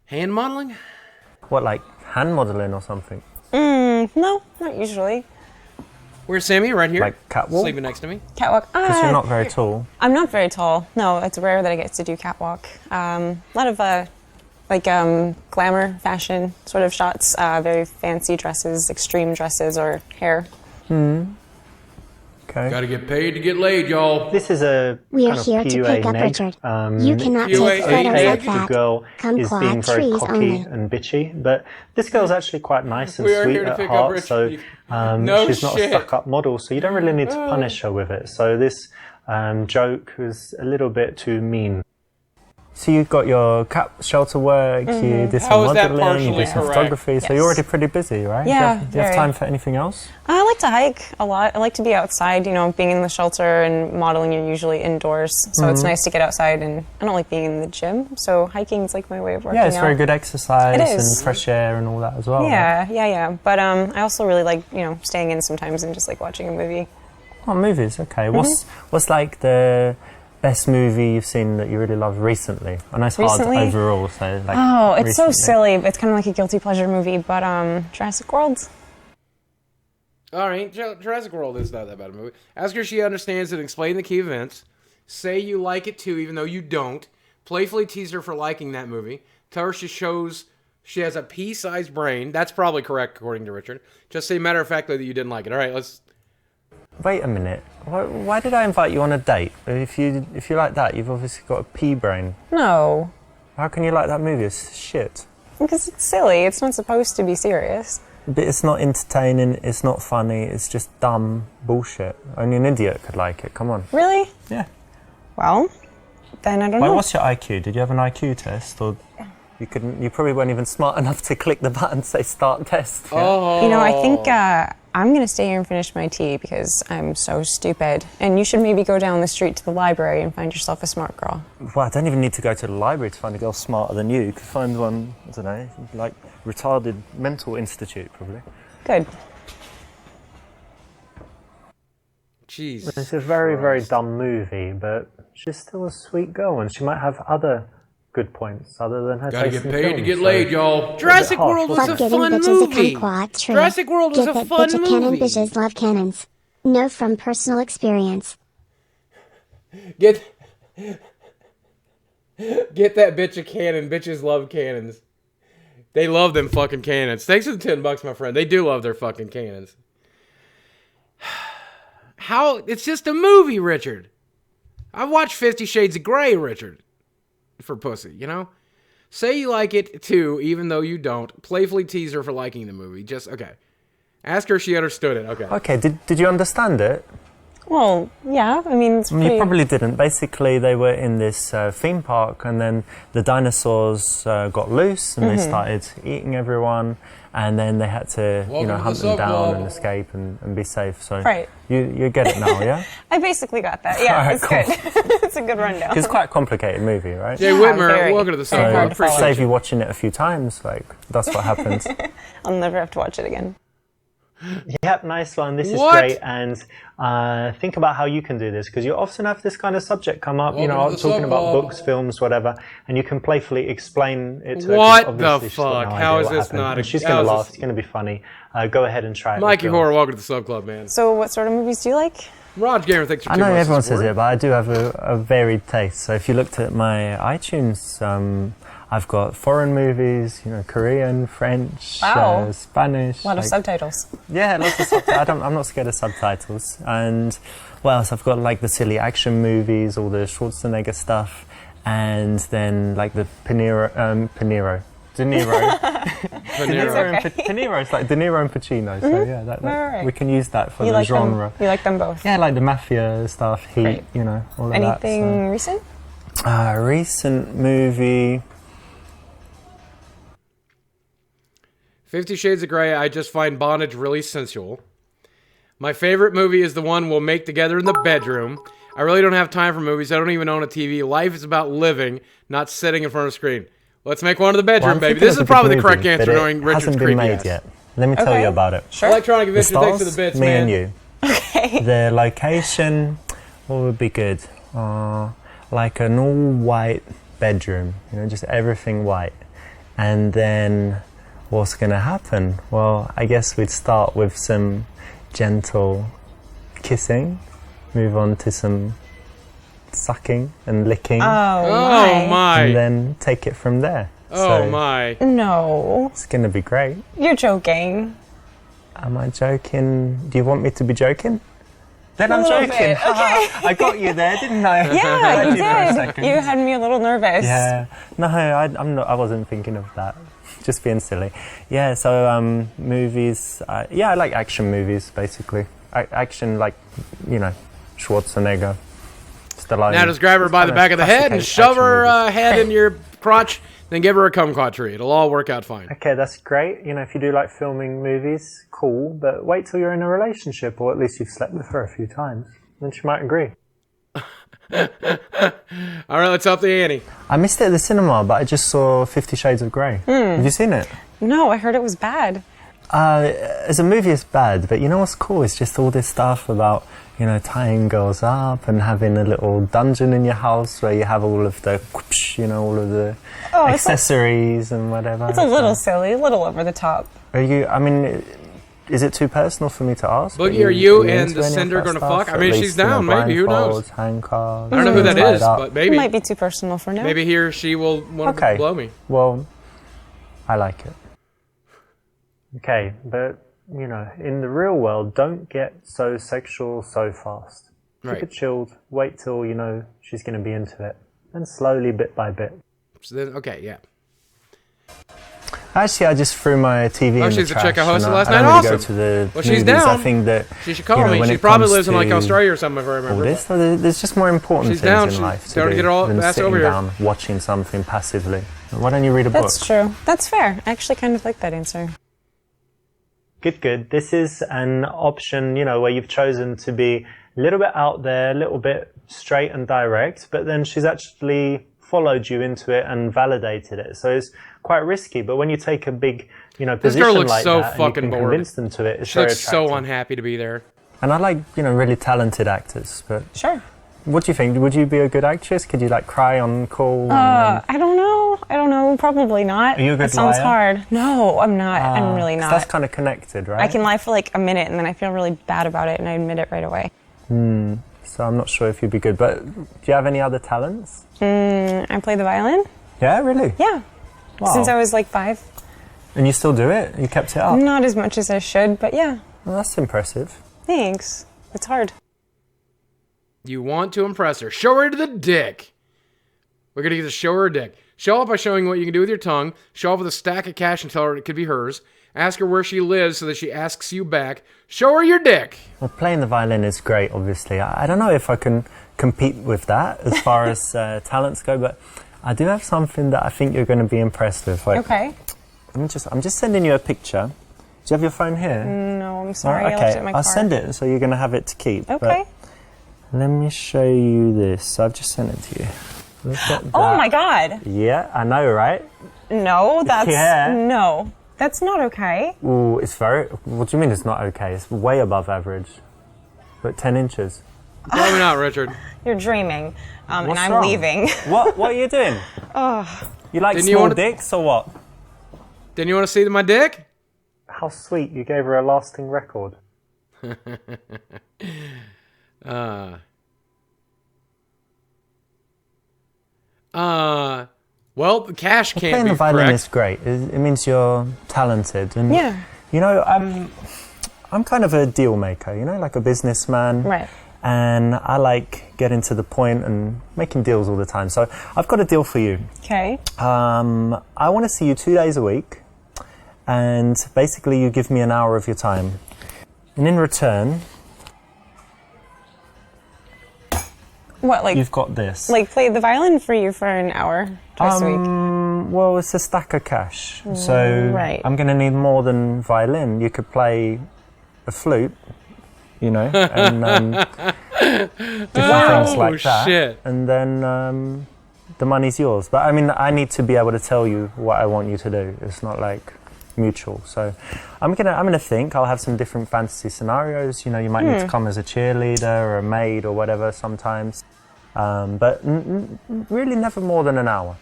Speaker 2: Hand modeling?
Speaker 5: What, like hand modeling or something?
Speaker 6: No, not usually.
Speaker 2: Where's Sammy? Right here?
Speaker 5: Like catwalk?
Speaker 2: Sleeping next to me.
Speaker 6: Catwalk.
Speaker 5: Because you're not very tall.
Speaker 6: I'm not very tall. No, it's rare that I get to do catwalk. A lot of glamour, fashion sort of shots. Very fancy dresses, extreme dresses, or hair.
Speaker 5: Okay. Okay.
Speaker 3: Gotta get paid to get laid, y'all.
Speaker 7: This is a
Speaker 4: We're
Speaker 7: kind of
Speaker 4: here to
Speaker 7: PUA
Speaker 4: pick up
Speaker 7: neg.
Speaker 4: Richard. You cannot
Speaker 3: PUA
Speaker 4: take photos
Speaker 3: neg.
Speaker 4: like
Speaker 7: The
Speaker 4: that.
Speaker 7: girl
Speaker 4: Come
Speaker 7: is
Speaker 4: quad
Speaker 7: being very
Speaker 4: trees
Speaker 7: cocky
Speaker 4: only.
Speaker 7: and bitchy, but this girl's actually quite nice and
Speaker 3: We are
Speaker 7: sweet
Speaker 3: here to
Speaker 7: at
Speaker 3: pick up
Speaker 7: heart,
Speaker 3: Richard.
Speaker 7: so
Speaker 3: No
Speaker 7: she's not
Speaker 3: shit.
Speaker 7: a stuck-up model, so you don't really need to punish her with it. So this joke was a little bit too mean.
Speaker 5: So you got your cap shelter work, you did some
Speaker 3: How is that
Speaker 5: modeling, you
Speaker 3: partially
Speaker 5: did some
Speaker 3: correct?
Speaker 5: photography, so
Speaker 6: Yes.
Speaker 5: you're already pretty busy, right?
Speaker 6: Yeah,
Speaker 5: Do you have
Speaker 6: very.
Speaker 5: time for anything else?
Speaker 6: I like to hike a lot. I like to be outside. You know, being in the shelter and modeling, you're usually indoors, so it's nice to get outside. And I don't like being in the gym, so hiking is like my way of working
Speaker 5: Yeah, it's
Speaker 6: out.
Speaker 5: very good exercise
Speaker 6: It
Speaker 5: and
Speaker 6: is.
Speaker 5: fresh air and all that as well. right?
Speaker 6: Yeah. But I also really like staying in sometimes and just like watching a movie.
Speaker 5: Oh, movies, okay. What's like the best movie you've seen that you really love recently? I know it's hard
Speaker 6: Recently?
Speaker 5: overall, so like.
Speaker 6: Oh, it's so
Speaker 5: recently.
Speaker 6: silly. It's kind of like a guilty pleasure movie, but Jurassic World.
Speaker 2: All right, Jurassic World is not that bad a movie. Ask her if she understands it. Explain the key events. Say you like it too, even though you don't. Playfully tease her for liking that movie. Tell her she has a pea-sized brain. That's probably correct, according to Richard. Just say matter-of-factly that you didn't like it. All right, let's...
Speaker 5: Wait a minute. Why did I invite you on a date? If you like that, you've obviously got a pea brain.
Speaker 6: No,
Speaker 5: How can you like that movie? It's shit.
Speaker 6: because it's silly. It's not supposed to be serious.
Speaker 5: But it's not entertaining, it's not funny, it's just dumb bullshit. Only an idiot could like it, come on.
Speaker 6: Really?
Speaker 5: Yeah.
Speaker 6: Well, then I don't
Speaker 5: Wait,
Speaker 6: know.
Speaker 5: what's your IQ? Did you have an IQ test? Or you probably weren't even smart enough to click the button and say start test. Yeah?
Speaker 2: Oh.
Speaker 6: I think I'm going to stay here and finish my tea because I'm so stupid. And you should maybe go down the street to the library and find yourself a smart girl.
Speaker 5: Well, I don't even need to go to the library to find a girl smarter than you. You could find one, I don't know, like retarded mental institute, probably.
Speaker 6: Good.
Speaker 2: Jeez.
Speaker 7: It's a very, very dumb movie, but she's still a sweet girl, and she might have other good points other than her
Speaker 3: Gotta
Speaker 7: taste
Speaker 3: get
Speaker 7: in
Speaker 3: paid to
Speaker 7: films,
Speaker 3: get
Speaker 7: so-
Speaker 3: laid, y'all.
Speaker 2: Jurassic
Speaker 7: harsh,
Speaker 2: World was
Speaker 4: Fuck
Speaker 2: a
Speaker 4: getting
Speaker 2: fun
Speaker 4: bitches a
Speaker 2: movie.
Speaker 4: kumquat tree.
Speaker 2: Jurassic World was
Speaker 4: Get
Speaker 2: a
Speaker 4: that
Speaker 2: fun
Speaker 4: bitch a cannon,
Speaker 2: movie.
Speaker 4: bitches love cannons. No, from personal experience.
Speaker 2: Get that bitch a cannon. Bitches love cannons. They love them fucking cannons. Thanks for the $10, my friend. They do love their fucking cannons. How? It's just a movie, Richard. I watched 50 Shades of Grey, Richard. For pussy, you know? Say you like it too, even though you don't. Playfully tease her for liking the movie. Just, okay. Ask her if she understood it. Okay.
Speaker 5: Okay, did you understand it?
Speaker 6: Well, yeah. I mean, it's
Speaker 5: I mean,
Speaker 6: pretty...
Speaker 5: you probably didn't. Basically, they were in this theme park, and then the dinosaurs got loose, and they started eating everyone, and then they had to,
Speaker 3: Welcome to
Speaker 5: hunt
Speaker 3: the
Speaker 5: them
Speaker 3: sub
Speaker 5: down
Speaker 3: club.
Speaker 5: and escape and be safe. So
Speaker 6: Right.
Speaker 5: you get it now, yeah?
Speaker 6: I basically got that. Yeah,
Speaker 5: Alright,
Speaker 6: it's
Speaker 5: cool.
Speaker 6: good. It's a good rundown.
Speaker 5: It's quite a complicated movie, right?
Speaker 2: Jay
Speaker 6: Yeah,
Speaker 2: Whitmer,
Speaker 6: very.
Speaker 2: welcome to the
Speaker 6: Very
Speaker 2: sub.
Speaker 6: hard
Speaker 2: I
Speaker 6: to follow.
Speaker 2: appreciate
Speaker 5: Save
Speaker 2: you.
Speaker 5: you watching it a few times. Like that's what happens.
Speaker 6: I'll never have to watch it again.
Speaker 7: Yep, nice one. This is
Speaker 2: What?
Speaker 7: great. And think about how you can do this, because you often have this kind of subject come up,
Speaker 3: Welcome to the
Speaker 7: talking about
Speaker 3: sub-club.
Speaker 7: books, films, whatever, and you can playfully explain it to her. 'cause
Speaker 2: What the
Speaker 7: obviously she's got
Speaker 2: fuck?
Speaker 7: no
Speaker 2: How
Speaker 7: idea
Speaker 2: is
Speaker 7: what
Speaker 2: this
Speaker 7: happened.
Speaker 2: not a-
Speaker 7: And she's
Speaker 2: how
Speaker 7: going
Speaker 2: is
Speaker 7: to
Speaker 2: this-
Speaker 7: laugh. It's going to be funny. Go ahead and try it.
Speaker 2: Mikey
Speaker 7: with
Speaker 2: Horror,
Speaker 7: girls.
Speaker 2: welcome to the sub club, man.
Speaker 6: So, what sort of movies do you like?
Speaker 2: Raj Gamer, thanks for
Speaker 5: I
Speaker 2: 2
Speaker 5: know
Speaker 2: months of
Speaker 5: everyone says
Speaker 2: support.
Speaker 5: it, but I do have a varied taste. So if you looked at my iTunes, I've got foreign movies, Korean, French,
Speaker 6: Wow.
Speaker 5: Spanish.
Speaker 6: A lot of
Speaker 5: like-
Speaker 6: subtitles.
Speaker 5: Yeah, lots of subtitles. I'm not scared of subtitles. And what else? I've got like the silly action movies, all the Schwarzenegger stuff, and then like the De Niro. De Niro. De Niro. It's like De Niro and Pacino. So yeah,
Speaker 6: Alright.
Speaker 5: we can use that for
Speaker 6: You
Speaker 5: the
Speaker 6: like
Speaker 5: genre.
Speaker 6: them? You like them both?
Speaker 5: Yeah, like the mafia stuff, Heat,
Speaker 6: Right.
Speaker 5: all of
Speaker 6: Anything recent?
Speaker 5: that. So. Recent movie.
Speaker 2: 50 Shades of Grey, I just find bondage really sensual. My favorite movie is the one we'll make together in the bedroom. I really don't have time for movies. I don't even own a TV. Life is about living, not sitting in front of a screen. Let's make one in the
Speaker 5: Well,
Speaker 2: bedroom,
Speaker 5: I'm
Speaker 2: baby.
Speaker 5: thinking
Speaker 2: This
Speaker 5: of
Speaker 2: is
Speaker 5: a
Speaker 2: probably
Speaker 5: good
Speaker 2: the correct
Speaker 5: movie,
Speaker 2: answer,
Speaker 5: but
Speaker 2: knowing
Speaker 5: it
Speaker 2: Richard's
Speaker 5: hasn't
Speaker 2: creepy
Speaker 5: been made
Speaker 2: ass.
Speaker 5: yet. Let me tell
Speaker 6: Okay.
Speaker 5: you about it.
Speaker 6: Sure.
Speaker 2: Electronic
Speaker 5: The
Speaker 2: Adventure, thanks
Speaker 5: stars,
Speaker 2: for the bits,
Speaker 5: me
Speaker 2: man.
Speaker 5: and you.
Speaker 6: Okay.
Speaker 5: The location, what would be good? Like an all-white bedroom, just everything white. And then what's going to happen? Well, I guess we'd start with some gentle kissing, move on to some sucking and licking,
Speaker 2: Oh, my.
Speaker 5: and then take it from there.
Speaker 2: Oh,
Speaker 5: So
Speaker 2: my.
Speaker 6: No,
Speaker 5: it's going to be great.
Speaker 6: you're joking.
Speaker 5: Am I joking? Do you want me to be joking? Then I'm
Speaker 6: little
Speaker 5: joking.
Speaker 6: bit, okay.
Speaker 5: I got you there, didn't I?
Speaker 6: Yeah, you
Speaker 5: for a
Speaker 6: did.
Speaker 5: second.
Speaker 6: You had me a little nervous.
Speaker 5: Yeah. No, I'm not. I wasn't thinking of that. Just being silly. Yeah. So movies. Yeah, I like action movies basically. Action like, you know, Schwarzenegger, Stallone.
Speaker 2: Now just grab her by the back of the head and shove her head in your crotch. Then give her a kumquattree. It'll all work out fine.
Speaker 7: Okay, that's great. You know, if you do like filming movies, cool. But wait till you're in a relationship, or at least you've slept with her a few times. Then she might agree.
Speaker 2: All right, let's up the ante.
Speaker 5: I missed it at the cinema, but I just saw 50 Shades of Grey. Have you seen it?
Speaker 6: No, I heard it was bad.
Speaker 5: As a movie, it's bad, but you know what's cool? It's just all this stuff about, you know, tying girls up and having a little dungeon in your house where you have all of the, you know, all of the accessories and whatever.
Speaker 6: It's a little silly, a little over the top.
Speaker 5: Are you, I mean, is it too personal for me to ask?
Speaker 2: Boogie, are you and
Speaker 5: into
Speaker 2: the
Speaker 5: any of
Speaker 2: Cinder
Speaker 5: that
Speaker 2: going to
Speaker 5: stuff?
Speaker 2: fuck? I mean,
Speaker 5: At
Speaker 2: she's
Speaker 5: least, you know,
Speaker 2: down, maybe. Who knows?
Speaker 5: blindfolds, handcuffs,
Speaker 2: I don't know who that
Speaker 5: tied
Speaker 2: is,
Speaker 5: up.
Speaker 2: but
Speaker 6: It
Speaker 2: maybe.
Speaker 6: might be too personal for now.
Speaker 2: Maybe he or she will want to blow me.
Speaker 5: Well, I like it.
Speaker 7: Okay, but, you know, in the real world, don't get so sexual so fast. Keep
Speaker 2: Right.
Speaker 7: it chilled. Wait till you know she's going to be into it. And slowly, bit by bit.
Speaker 2: So then, okay, yeah.
Speaker 5: Actually, I just threw my TV in the
Speaker 2: she's the
Speaker 5: trash.
Speaker 2: chick I hosted
Speaker 5: and
Speaker 2: last
Speaker 5: I don't
Speaker 2: night?
Speaker 5: really
Speaker 2: Awesome.
Speaker 5: go to the
Speaker 2: Well, she's
Speaker 5: movies. I
Speaker 2: down.
Speaker 5: think that
Speaker 2: She should call
Speaker 5: you know,
Speaker 2: me.
Speaker 5: when
Speaker 2: She
Speaker 5: it
Speaker 2: probably
Speaker 5: comes
Speaker 2: lives in like
Speaker 5: to
Speaker 2: Australia or something, if I
Speaker 5: all
Speaker 2: remember.
Speaker 5: this, there's just more important
Speaker 2: She's
Speaker 5: things
Speaker 2: down.
Speaker 5: in
Speaker 2: She-
Speaker 5: life
Speaker 2: tell her
Speaker 5: to
Speaker 2: to
Speaker 5: do
Speaker 2: get all-
Speaker 5: than
Speaker 2: ask her
Speaker 5: sitting
Speaker 2: over here.
Speaker 5: down watching something passively. Why don't you read a book?
Speaker 6: That's true. That's fair. I actually kind of like that answer.
Speaker 7: Good, good. This is an option, you know, where you've chosen to be a little bit out there, a little bit straight and direct, but then she's actually followed you into it and validated it. So it's quite risky, but when you take a big, you know,
Speaker 2: This
Speaker 7: position
Speaker 2: girl looks
Speaker 7: like
Speaker 2: so
Speaker 7: that and
Speaker 2: fucking
Speaker 7: you can
Speaker 2: bored.
Speaker 7: convince them to it, it's
Speaker 2: She
Speaker 7: very
Speaker 2: looks so
Speaker 7: attractive.
Speaker 2: unhappy to be there.
Speaker 5: And I like, you know, really talented actors. But
Speaker 6: Sure.
Speaker 5: what do you think? Would you be a good actress? Could you like cry on call?
Speaker 6: I don't know. I don't know. Probably not.
Speaker 5: Are you a good
Speaker 6: That sounds
Speaker 5: liar?
Speaker 6: hard. No, I'm not. I'm really
Speaker 5: 'Cause
Speaker 6: not.
Speaker 5: That's kind of connected, right?
Speaker 6: I can lie for like a minute and then I feel really bad about it and I admit it right away.
Speaker 5: So I'm not sure if you'd be good. But do you have any other talents?
Speaker 6: I play the violin.
Speaker 5: Yeah, really?
Speaker 6: Yeah.
Speaker 5: Wow.
Speaker 6: Since I was like 5.
Speaker 5: And you still do it? You kept it up?
Speaker 6: Not as much as I should, but yeah.
Speaker 5: Well, that's impressive.
Speaker 6: Thanks. It's hard.
Speaker 2: You want to impress her. Show her to the dick. We're going to get to show her a dick. Show off by showing what you can do with your tongue. Show off with a stack of cash and tell her it could be hers. Ask her where she lives so that she asks you back. Show her your dick.
Speaker 5: Well, playing the violin is great, obviously. I don't know if I can compete with that as far as talents go, but I do have something that I think you're going to be impressed with. Like,
Speaker 6: Okay.
Speaker 5: I'm just sending you a picture. Do you have your phone here?
Speaker 6: No, I'm sorry.
Speaker 5: Right,
Speaker 6: I left
Speaker 5: okay,
Speaker 6: it in my
Speaker 5: I'll
Speaker 6: car.
Speaker 5: send it, so you're going to have it to keep.
Speaker 6: Okay.
Speaker 5: But let me show you this. I've just sent it to you. Look at
Speaker 6: Oh
Speaker 5: that.
Speaker 6: my god.
Speaker 5: Yeah, I know, right?
Speaker 6: No, that's...
Speaker 5: Yeah.
Speaker 6: No. That's not okay.
Speaker 5: Ooh, it's very... What do you mean it's not okay? It's way above average. But 10 inches.
Speaker 2: Probably not, Richard.
Speaker 6: You're dreaming. And
Speaker 5: What's
Speaker 6: I'm
Speaker 5: wrong?
Speaker 6: leaving.
Speaker 5: What are you doing? You like
Speaker 2: Didn't you
Speaker 5: small
Speaker 2: wanna-
Speaker 5: dicks or what?
Speaker 2: Didn't you want to see my dick?
Speaker 7: How sweet, you gave her a lasting record.
Speaker 2: Well, the cash can't
Speaker 5: Playing
Speaker 2: be
Speaker 5: the violin
Speaker 2: correct.
Speaker 5: is great. It means you're talented. And,
Speaker 6: Yeah.
Speaker 5: you know, I'm kind of a deal maker, you know, like a businessman.
Speaker 6: Right.
Speaker 5: And I like getting to the point and making deals all the time. So I've got a deal for you.
Speaker 6: Okay.
Speaker 5: I want to see you 2 days a week. And basically you give me an hour of your time. And in return,
Speaker 6: What, like...
Speaker 5: you've got this.
Speaker 6: Like, play the violin for you for an hour twice a week?
Speaker 5: Well, it's a stack of cash. So
Speaker 6: Right.
Speaker 5: I'm going to need more than violin. You could play a flute, you know, and different things like that.
Speaker 2: Shit.
Speaker 5: And then the money's yours. But I mean, I need to be able to tell you what I want you to do. It's not like mutual. So I'm gonna think. I'll have some different fantasy scenarios. You know, you might need to come as a cheerleader or a maid or whatever sometimes. But really never more than an hour.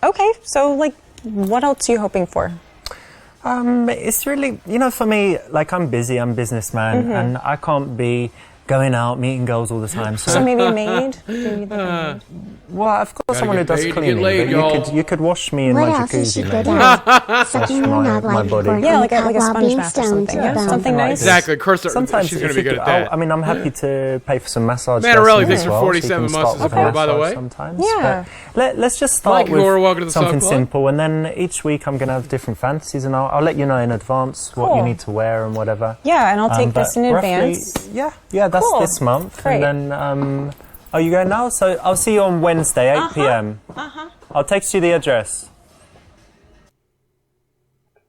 Speaker 6: Okay, so, like, what else are you hoping for?
Speaker 5: It's really, you know, for me, like I'm busy, I'm a businessman, and I can't be going out, meeting girls all the time.
Speaker 6: So maybe a maid? Do you need like a maid?
Speaker 5: Well, I've got someone who
Speaker 3: get
Speaker 5: does
Speaker 3: paid to get
Speaker 5: cleaning,
Speaker 3: laid,
Speaker 5: but
Speaker 3: y'all.
Speaker 5: you could wash me in
Speaker 4: What
Speaker 5: my
Speaker 4: else is she
Speaker 5: jacuzzi,
Speaker 4: good
Speaker 5: maybe.
Speaker 4: at? Sucking your
Speaker 5: my-
Speaker 4: knob
Speaker 5: my
Speaker 4: like
Speaker 5: body.
Speaker 4: porn
Speaker 6: Yeah, like a
Speaker 4: while
Speaker 6: sponge
Speaker 4: being
Speaker 6: bath or
Speaker 4: stoned
Speaker 6: something.
Speaker 4: to
Speaker 6: Yeah,
Speaker 4: the bone.
Speaker 6: something
Speaker 5: like
Speaker 6: nice.
Speaker 5: this.
Speaker 2: Exactly. Of course,
Speaker 5: Sometimes
Speaker 2: she's going to
Speaker 5: if
Speaker 2: be
Speaker 5: you
Speaker 2: good
Speaker 5: could-
Speaker 2: at that.
Speaker 5: I mean, I'm happy to pay for some massage
Speaker 2: Manarelli
Speaker 5: lessons
Speaker 2: thanks
Speaker 5: as
Speaker 2: for
Speaker 5: well,
Speaker 2: 47
Speaker 5: so you can
Speaker 2: months
Speaker 5: start
Speaker 2: of
Speaker 5: with
Speaker 2: support,
Speaker 5: a
Speaker 2: by the
Speaker 5: massage
Speaker 2: way.
Speaker 5: Sometimes.
Speaker 6: Yeah.
Speaker 5: But let's just start
Speaker 2: Mike, Igor, welcome to
Speaker 5: with
Speaker 2: the
Speaker 5: something
Speaker 2: Sub Club.
Speaker 5: simple, and then each week I'm going to have different fantasies, and I'll let you know in advance what you
Speaker 6: Cool.
Speaker 5: need to wear and whatever.
Speaker 6: Yeah, and I'll take
Speaker 5: But
Speaker 6: this in
Speaker 5: roughly-
Speaker 6: advance.
Speaker 5: Yeah, that's
Speaker 6: Cool.
Speaker 5: this month.
Speaker 6: Great.
Speaker 5: And then, are you going now? So I'll see you on Wednesday, 8 p.m. I'll text you the address.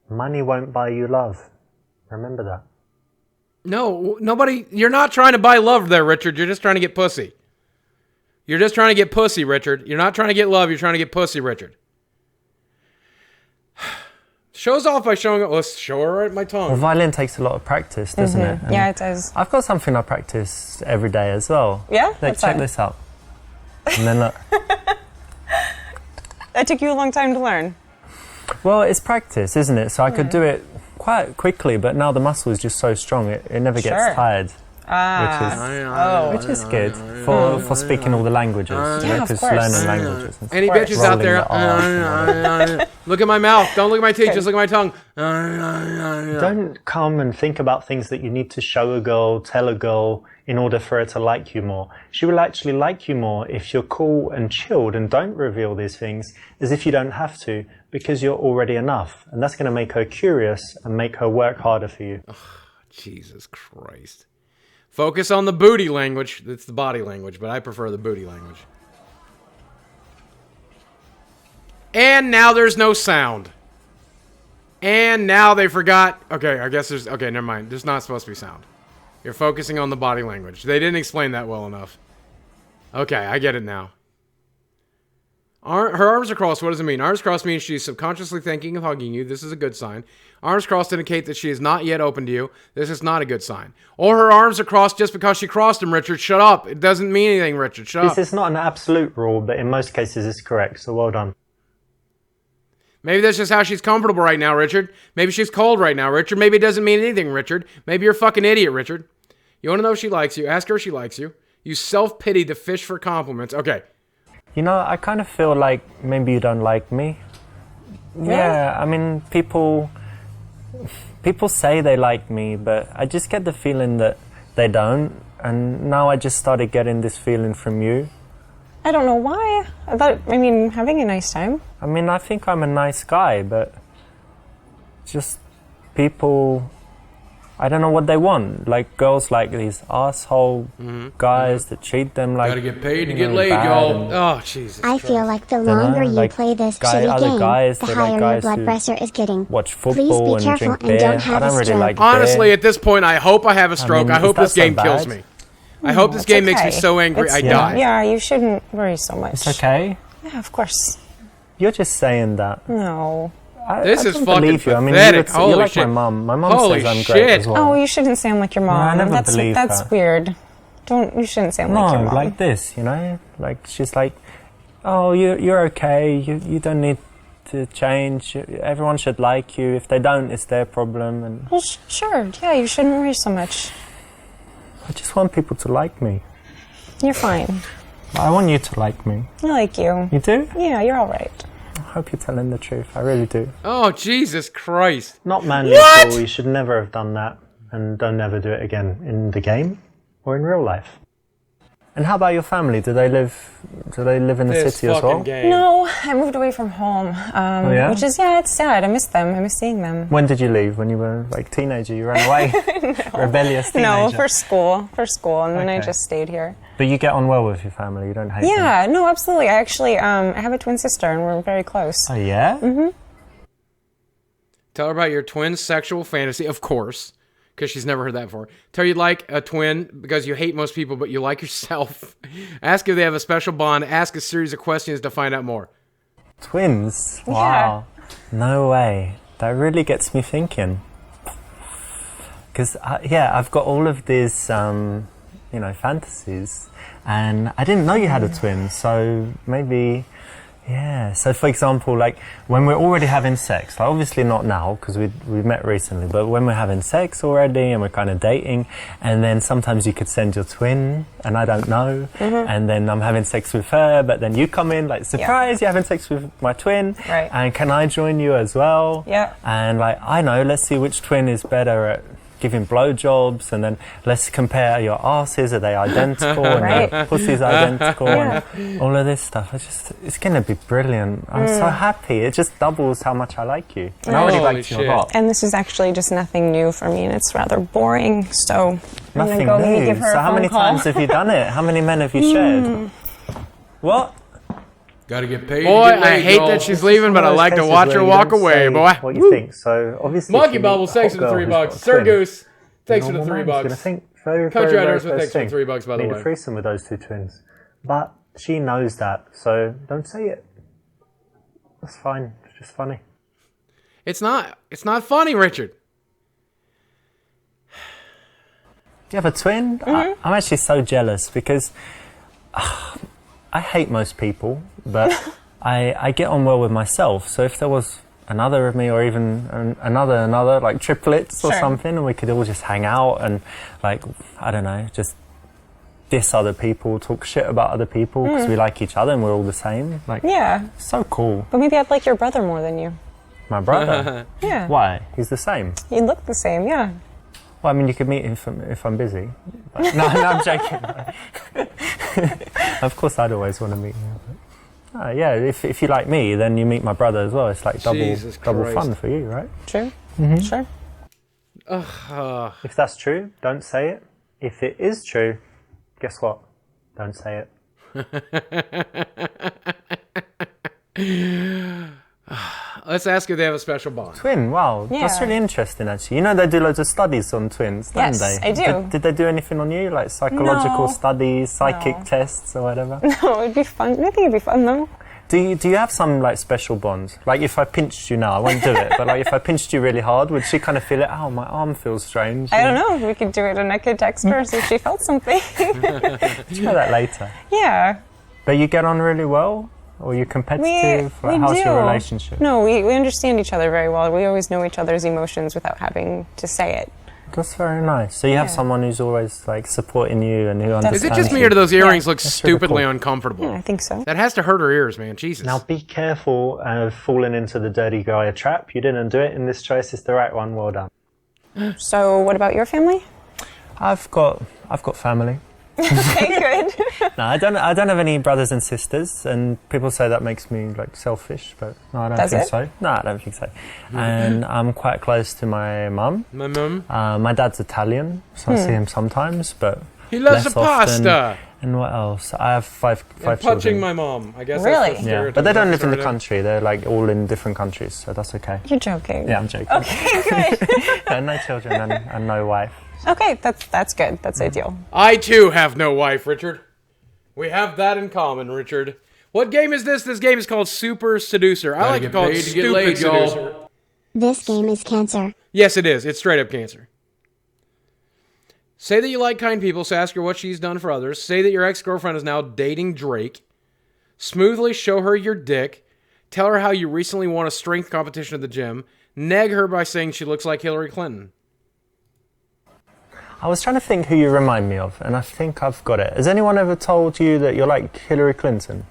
Speaker 7: Money won't buy you love. Remember that.
Speaker 2: No, nobody. You're not trying to buy love there, Richard. You're just trying to get pussy. You're just trying to get pussy, Richard. You're not trying to get love. You're trying to get pussy, Richard. Shows off by showing it. Let's show her at my
Speaker 5: Well,
Speaker 2: tongue.
Speaker 5: violin takes a lot of practice, doesn't it? And
Speaker 6: Yeah, it does.
Speaker 5: I've got something I practice every day as well.
Speaker 6: Yeah?
Speaker 5: Like,
Speaker 6: What's
Speaker 5: check
Speaker 6: that?
Speaker 5: this out. And then look.
Speaker 6: That took you a long time to learn.
Speaker 5: Well, it's practice, isn't it? So I could do it quite quickly, but now the muscle is just so strong, it never
Speaker 6: Sure.
Speaker 5: gets tired.
Speaker 6: Oh.
Speaker 5: Which is good for speaking all the languages.
Speaker 6: Yeah, of
Speaker 5: because
Speaker 6: course.
Speaker 5: learning languages. and
Speaker 2: Any
Speaker 5: stuff.
Speaker 2: bitches out
Speaker 5: Rolling
Speaker 2: there?
Speaker 5: the R's and whatever.
Speaker 2: Look at my mouth. Don't look at my teeth. Just look at my tongue.
Speaker 7: Don't come and think about things that you need to show a girl, tell a girl in order for her to like you more. She will actually like you more if you're cool and chilled and don't reveal these things as if you don't have to, because you're already enough. And that's going to make her curious and make her work harder for you.
Speaker 2: Jesus Christ. Focus on the booty language. It's the body language, but I prefer the booty language. And now there's no sound. And now they forgot. Okay, I guess there's... Okay, never mind. There's not supposed to be sound. You're focusing on the body language. They didn't explain that well enough. Okay, I get it now. Her arms are crossed. What does it mean? Arms crossed means she's subconsciously thinking of hugging you. This is a good sign. Arms crossed indicate that she is not yet open to you. This is not a good sign. Or her arms are crossed just because she crossed them, Richard. Shut up. It doesn't mean anything, Richard. Shut up.
Speaker 7: This is not an absolute rule, but in most cases it's correct, so well done.
Speaker 2: Maybe that's just how she's comfortable right now, Richard. Maybe she's cold right now, Richard. Maybe it doesn't mean anything, Richard. Maybe you're a fucking idiot, Richard. You want to know if she likes you? Ask her if she likes you. You self-pity to fish for compliments. Okay.
Speaker 5: You know, I kind of feel like maybe you don't like me. Yeah, I mean, people say they like me, but I just get the feeling that they don't. And now I just started getting this feeling from you.
Speaker 6: I don't know why. I mean, having a nice time.
Speaker 5: I mean, I think I'm a nice guy, but just people, I don't know what they want. Like, girls like these asshole guys that treat them like...
Speaker 3: Gotta get paid to
Speaker 5: you
Speaker 3: get
Speaker 5: know,
Speaker 3: laid,
Speaker 5: bad
Speaker 3: y'all.
Speaker 5: and-
Speaker 2: Oh, Jesus
Speaker 4: I
Speaker 2: Christ.
Speaker 4: feel like the
Speaker 5: Dunno,
Speaker 4: longer you
Speaker 5: like
Speaker 4: play this
Speaker 5: other
Speaker 4: shitty game,
Speaker 5: guys,
Speaker 4: the
Speaker 5: they're like
Speaker 4: higher your
Speaker 5: guys
Speaker 4: blood
Speaker 5: who
Speaker 4: pressure is getting.
Speaker 5: watch
Speaker 4: Please
Speaker 5: football
Speaker 4: be
Speaker 5: and
Speaker 4: careful
Speaker 5: drink
Speaker 4: and
Speaker 5: beer.
Speaker 4: don't have
Speaker 5: I don't
Speaker 4: a
Speaker 5: really
Speaker 4: stroke.
Speaker 5: like
Speaker 2: Honestly,
Speaker 5: beer.
Speaker 2: at this point, I hope I have a stroke.
Speaker 5: mean,
Speaker 2: I hope
Speaker 5: is
Speaker 2: this
Speaker 5: that so
Speaker 2: game kills
Speaker 5: bad?
Speaker 2: me. I hope this
Speaker 6: It's
Speaker 2: game makes me
Speaker 6: okay.
Speaker 2: so angry I
Speaker 6: It's-
Speaker 2: die.
Speaker 6: Yeah, you shouldn't worry so much.
Speaker 5: It's okay.
Speaker 6: Yeah, of course.
Speaker 5: You're just saying that.
Speaker 6: No.
Speaker 2: This
Speaker 5: I
Speaker 2: is
Speaker 5: don't
Speaker 2: fucking
Speaker 5: believe you. I mean,
Speaker 2: pathetic.
Speaker 5: you're
Speaker 2: Holy
Speaker 5: like
Speaker 2: shit.
Speaker 5: my mum. My mum
Speaker 2: Holy
Speaker 5: says I'm
Speaker 2: shit.
Speaker 5: great as well.
Speaker 6: Oh, you shouldn't sound like your mom.
Speaker 5: I never
Speaker 6: that's
Speaker 5: believe
Speaker 6: that's
Speaker 5: that.
Speaker 6: weird. You shouldn't sound like your
Speaker 5: No,
Speaker 6: mom.
Speaker 5: like this, you know? Like, she's like, oh, you're okay. You don't need to change. Everyone should like you. If they don't, it's their problem. And
Speaker 6: Well, sure. Yeah, you shouldn't worry so much.
Speaker 5: I just want people to like me.
Speaker 6: You're fine.
Speaker 5: I want you to like me.
Speaker 6: I like you.
Speaker 5: You do?
Speaker 6: Yeah, you're all right.
Speaker 5: I hope you're telling the truth. I really do.
Speaker 2: Oh, Jesus Christ.
Speaker 7: Not manly at all. You should never have done that, and don't ever do it again in the game or in real life.
Speaker 5: And how about your family? Do they live in the
Speaker 2: This
Speaker 5: city as
Speaker 2: fucking
Speaker 5: well?
Speaker 2: game.
Speaker 6: No, I moved away from home.
Speaker 5: yeah?
Speaker 6: Which is, it's sad. I miss them. I miss seeing them.
Speaker 5: When did you leave? When you were like teenager? You ran away? Rebellious teenager?
Speaker 6: No, for school, and then I
Speaker 5: Okay.
Speaker 6: just stayed here.
Speaker 5: But you get on well with your family? You don't hate them?
Speaker 6: Yeah, no, absolutely. I actually, I have a twin sister, and we're very close.
Speaker 5: Oh, yeah? Mm-hmm.
Speaker 2: Tell her about your twin sexual fantasy, of course, because she's never heard that before. Tell her you like a twin because you hate most people, but you like yourself. Ask if they have a special bond. Ask a series of questions to find out more.
Speaker 5: Twins?
Speaker 6: Yeah.
Speaker 5: Wow. No way. That really gets me thinking. Because, I've got all of these, fantasies. And I didn't know you had a twin, so maybe, Yeah, so for example, like when we're already having sex, like obviously not now because we met recently, but when we're having sex already and we're kind of dating, and then sometimes you could send your twin and I don't know, and then I'm having sex with her, but then you come in like, surprise, you're having sex with my twin,
Speaker 6: Right.
Speaker 5: and can I join you as well?
Speaker 6: Yeah.
Speaker 5: And like, I know, let's see which twin is better at giving blowjobs, and then let's compare your asses, are they identical, and your pussy's identical, and all of this stuff. It's going to be brilliant. I'm so happy. It just doubles how much I like you. And I already
Speaker 2: Holy
Speaker 5: liked you
Speaker 2: shit.
Speaker 5: a lot.
Speaker 6: And this is actually just nothing new for me, and it's rather boring. So I'm
Speaker 5: Nothing
Speaker 6: gonna go maybe
Speaker 5: new.
Speaker 6: give her
Speaker 5: So
Speaker 6: a
Speaker 5: how
Speaker 6: phone
Speaker 5: many
Speaker 6: call.
Speaker 5: times have you done it? How many men have you shared? What?
Speaker 3: Gotta get paid.
Speaker 2: Boy,
Speaker 3: to get laid,
Speaker 2: I hate
Speaker 3: y'all.
Speaker 2: that she's leaving, but I
Speaker 7: One of
Speaker 2: like
Speaker 7: those
Speaker 2: to
Speaker 7: cases
Speaker 2: watch
Speaker 7: where
Speaker 2: her
Speaker 7: you
Speaker 2: walk
Speaker 7: don't
Speaker 2: away,
Speaker 7: say
Speaker 2: boy.
Speaker 7: What you think? So obviously,
Speaker 2: Monkey
Speaker 7: if you
Speaker 2: Bubble,
Speaker 7: meet a
Speaker 2: thanks
Speaker 7: hot
Speaker 2: for the
Speaker 7: girl
Speaker 2: $3.
Speaker 7: who's got a
Speaker 2: Sir
Speaker 7: twin,
Speaker 2: Goose, thanks for the
Speaker 7: normal
Speaker 2: $3.
Speaker 7: man's gonna think very,
Speaker 2: Country
Speaker 7: very,
Speaker 2: Idol,
Speaker 7: very
Speaker 2: thanks
Speaker 7: first
Speaker 2: for the
Speaker 7: thing.
Speaker 2: $3, by the
Speaker 7: Need
Speaker 2: way.
Speaker 7: a threesome with those two twins, but she knows that, so don't say it. That's fine. It's just funny.
Speaker 2: It's not funny, Richard.
Speaker 5: Do you have a twin? I'm actually so jealous because I hate most people, but I get on well with myself. So if there was another of me, or even another, like triplets or something, and we could all just hang out and, like, I don't know, just diss other people, talk shit about other people because we like each other and we're all the same. Like,
Speaker 6: Yeah,
Speaker 5: so cool.
Speaker 6: but maybe I'd like your brother more than you.
Speaker 5: My brother.
Speaker 6: Yeah.
Speaker 5: Why? He's the same.
Speaker 6: You look the same, yeah.
Speaker 5: Well, I mean, you could meet him if I'm busy. But, no, I'm joking. Of course, I'd always want to meet him. But, yeah, if you like me, then you meet my brother as well. It's like
Speaker 2: Jesus
Speaker 5: double
Speaker 2: Christ.
Speaker 5: fun for you, right?
Speaker 6: True. Sure.
Speaker 7: If that's true, don't say it. If it is true, guess what? Don't say it.
Speaker 2: Let's ask if they have a special bond.
Speaker 5: Twin, wow, that's
Speaker 6: Yeah.
Speaker 5: really interesting, actually. You know they do loads of studies on twins, don't
Speaker 6: Yes,
Speaker 5: they?
Speaker 6: I do.
Speaker 5: Did they do anything on you, like psychological
Speaker 6: No.
Speaker 5: studies, psychic
Speaker 6: No.
Speaker 5: tests, or whatever?
Speaker 6: No, it'd be fun. I think it'd be fun though.
Speaker 5: Do you have some like special bonds? Like if I pinched you now, I won't do it, but like if I pinched you really hard, would she kind of feel it? Oh, my arm feels strange.
Speaker 6: I don't know. We could do it, and I could text her see if she felt something.
Speaker 5: Let's try that later.
Speaker 6: Yeah.
Speaker 5: But you get on really well? Or you're competitive?
Speaker 6: We
Speaker 5: Like, how's
Speaker 6: do.
Speaker 5: your relationship?
Speaker 6: No, we understand each other very well. We always know each other's emotions without having to say it.
Speaker 5: That's very nice. So you have
Speaker 6: Yeah.
Speaker 5: someone who's always like supporting you and who understands
Speaker 2: Is it just me,
Speaker 5: you.
Speaker 2: or do those earrings look
Speaker 5: really
Speaker 2: stupidly
Speaker 5: cool.
Speaker 2: uncomfortable?
Speaker 6: Yeah, I think so.
Speaker 2: That has to hurt her ears, man. Jesus.
Speaker 7: Now be careful of falling into the dirty guy trap. You didn't do it, and this choice is the right one. Well done.
Speaker 6: So, what about your family?
Speaker 5: I've got family.
Speaker 6: Okay, good.
Speaker 5: No, I don't have any brothers and sisters, and people say that makes me like selfish, but no, I don't
Speaker 6: Does
Speaker 5: think
Speaker 6: it?
Speaker 5: so. No, I don't think so. And I'm quite close to my mum.
Speaker 2: My mum.
Speaker 5: My dad's Italian, so I see him sometimes, but
Speaker 2: He loves
Speaker 5: less
Speaker 2: the
Speaker 5: often.
Speaker 2: pasta.
Speaker 5: And what else? I have five
Speaker 2: And punching
Speaker 5: children.
Speaker 2: my mom. I guess.
Speaker 6: Really?
Speaker 2: That's the
Speaker 5: Yeah,
Speaker 2: stereotype.
Speaker 5: but they don't live in the
Speaker 2: Sorry.
Speaker 5: country. They're like all in different countries, so that's okay.
Speaker 6: You're joking.
Speaker 5: Yeah, I'm joking.
Speaker 6: Okay, good.
Speaker 5: No children and no wife.
Speaker 6: Okay, that's good. That's ideal.
Speaker 2: I too have no wife, Richard. We have that in common, Richard. What game is this? This game is called Super Seducer. I like to
Speaker 3: get
Speaker 2: call it
Speaker 3: paid to get
Speaker 2: Stupid
Speaker 3: laid, y'all.
Speaker 2: Seducer.
Speaker 4: This game is cancer.
Speaker 2: Yes, it is. It's straight up cancer. Say that you like kind people, so ask her what she's done for others. Say that your ex-girlfriend is now dating Drake. Smoothly show her your dick. Tell her how you recently won a strength competition at the gym. Neg her by saying she looks like Hillary Clinton.
Speaker 5: I was trying to think who you remind me of, and I think I've got it. Has anyone ever told you that you're like Hillary Clinton?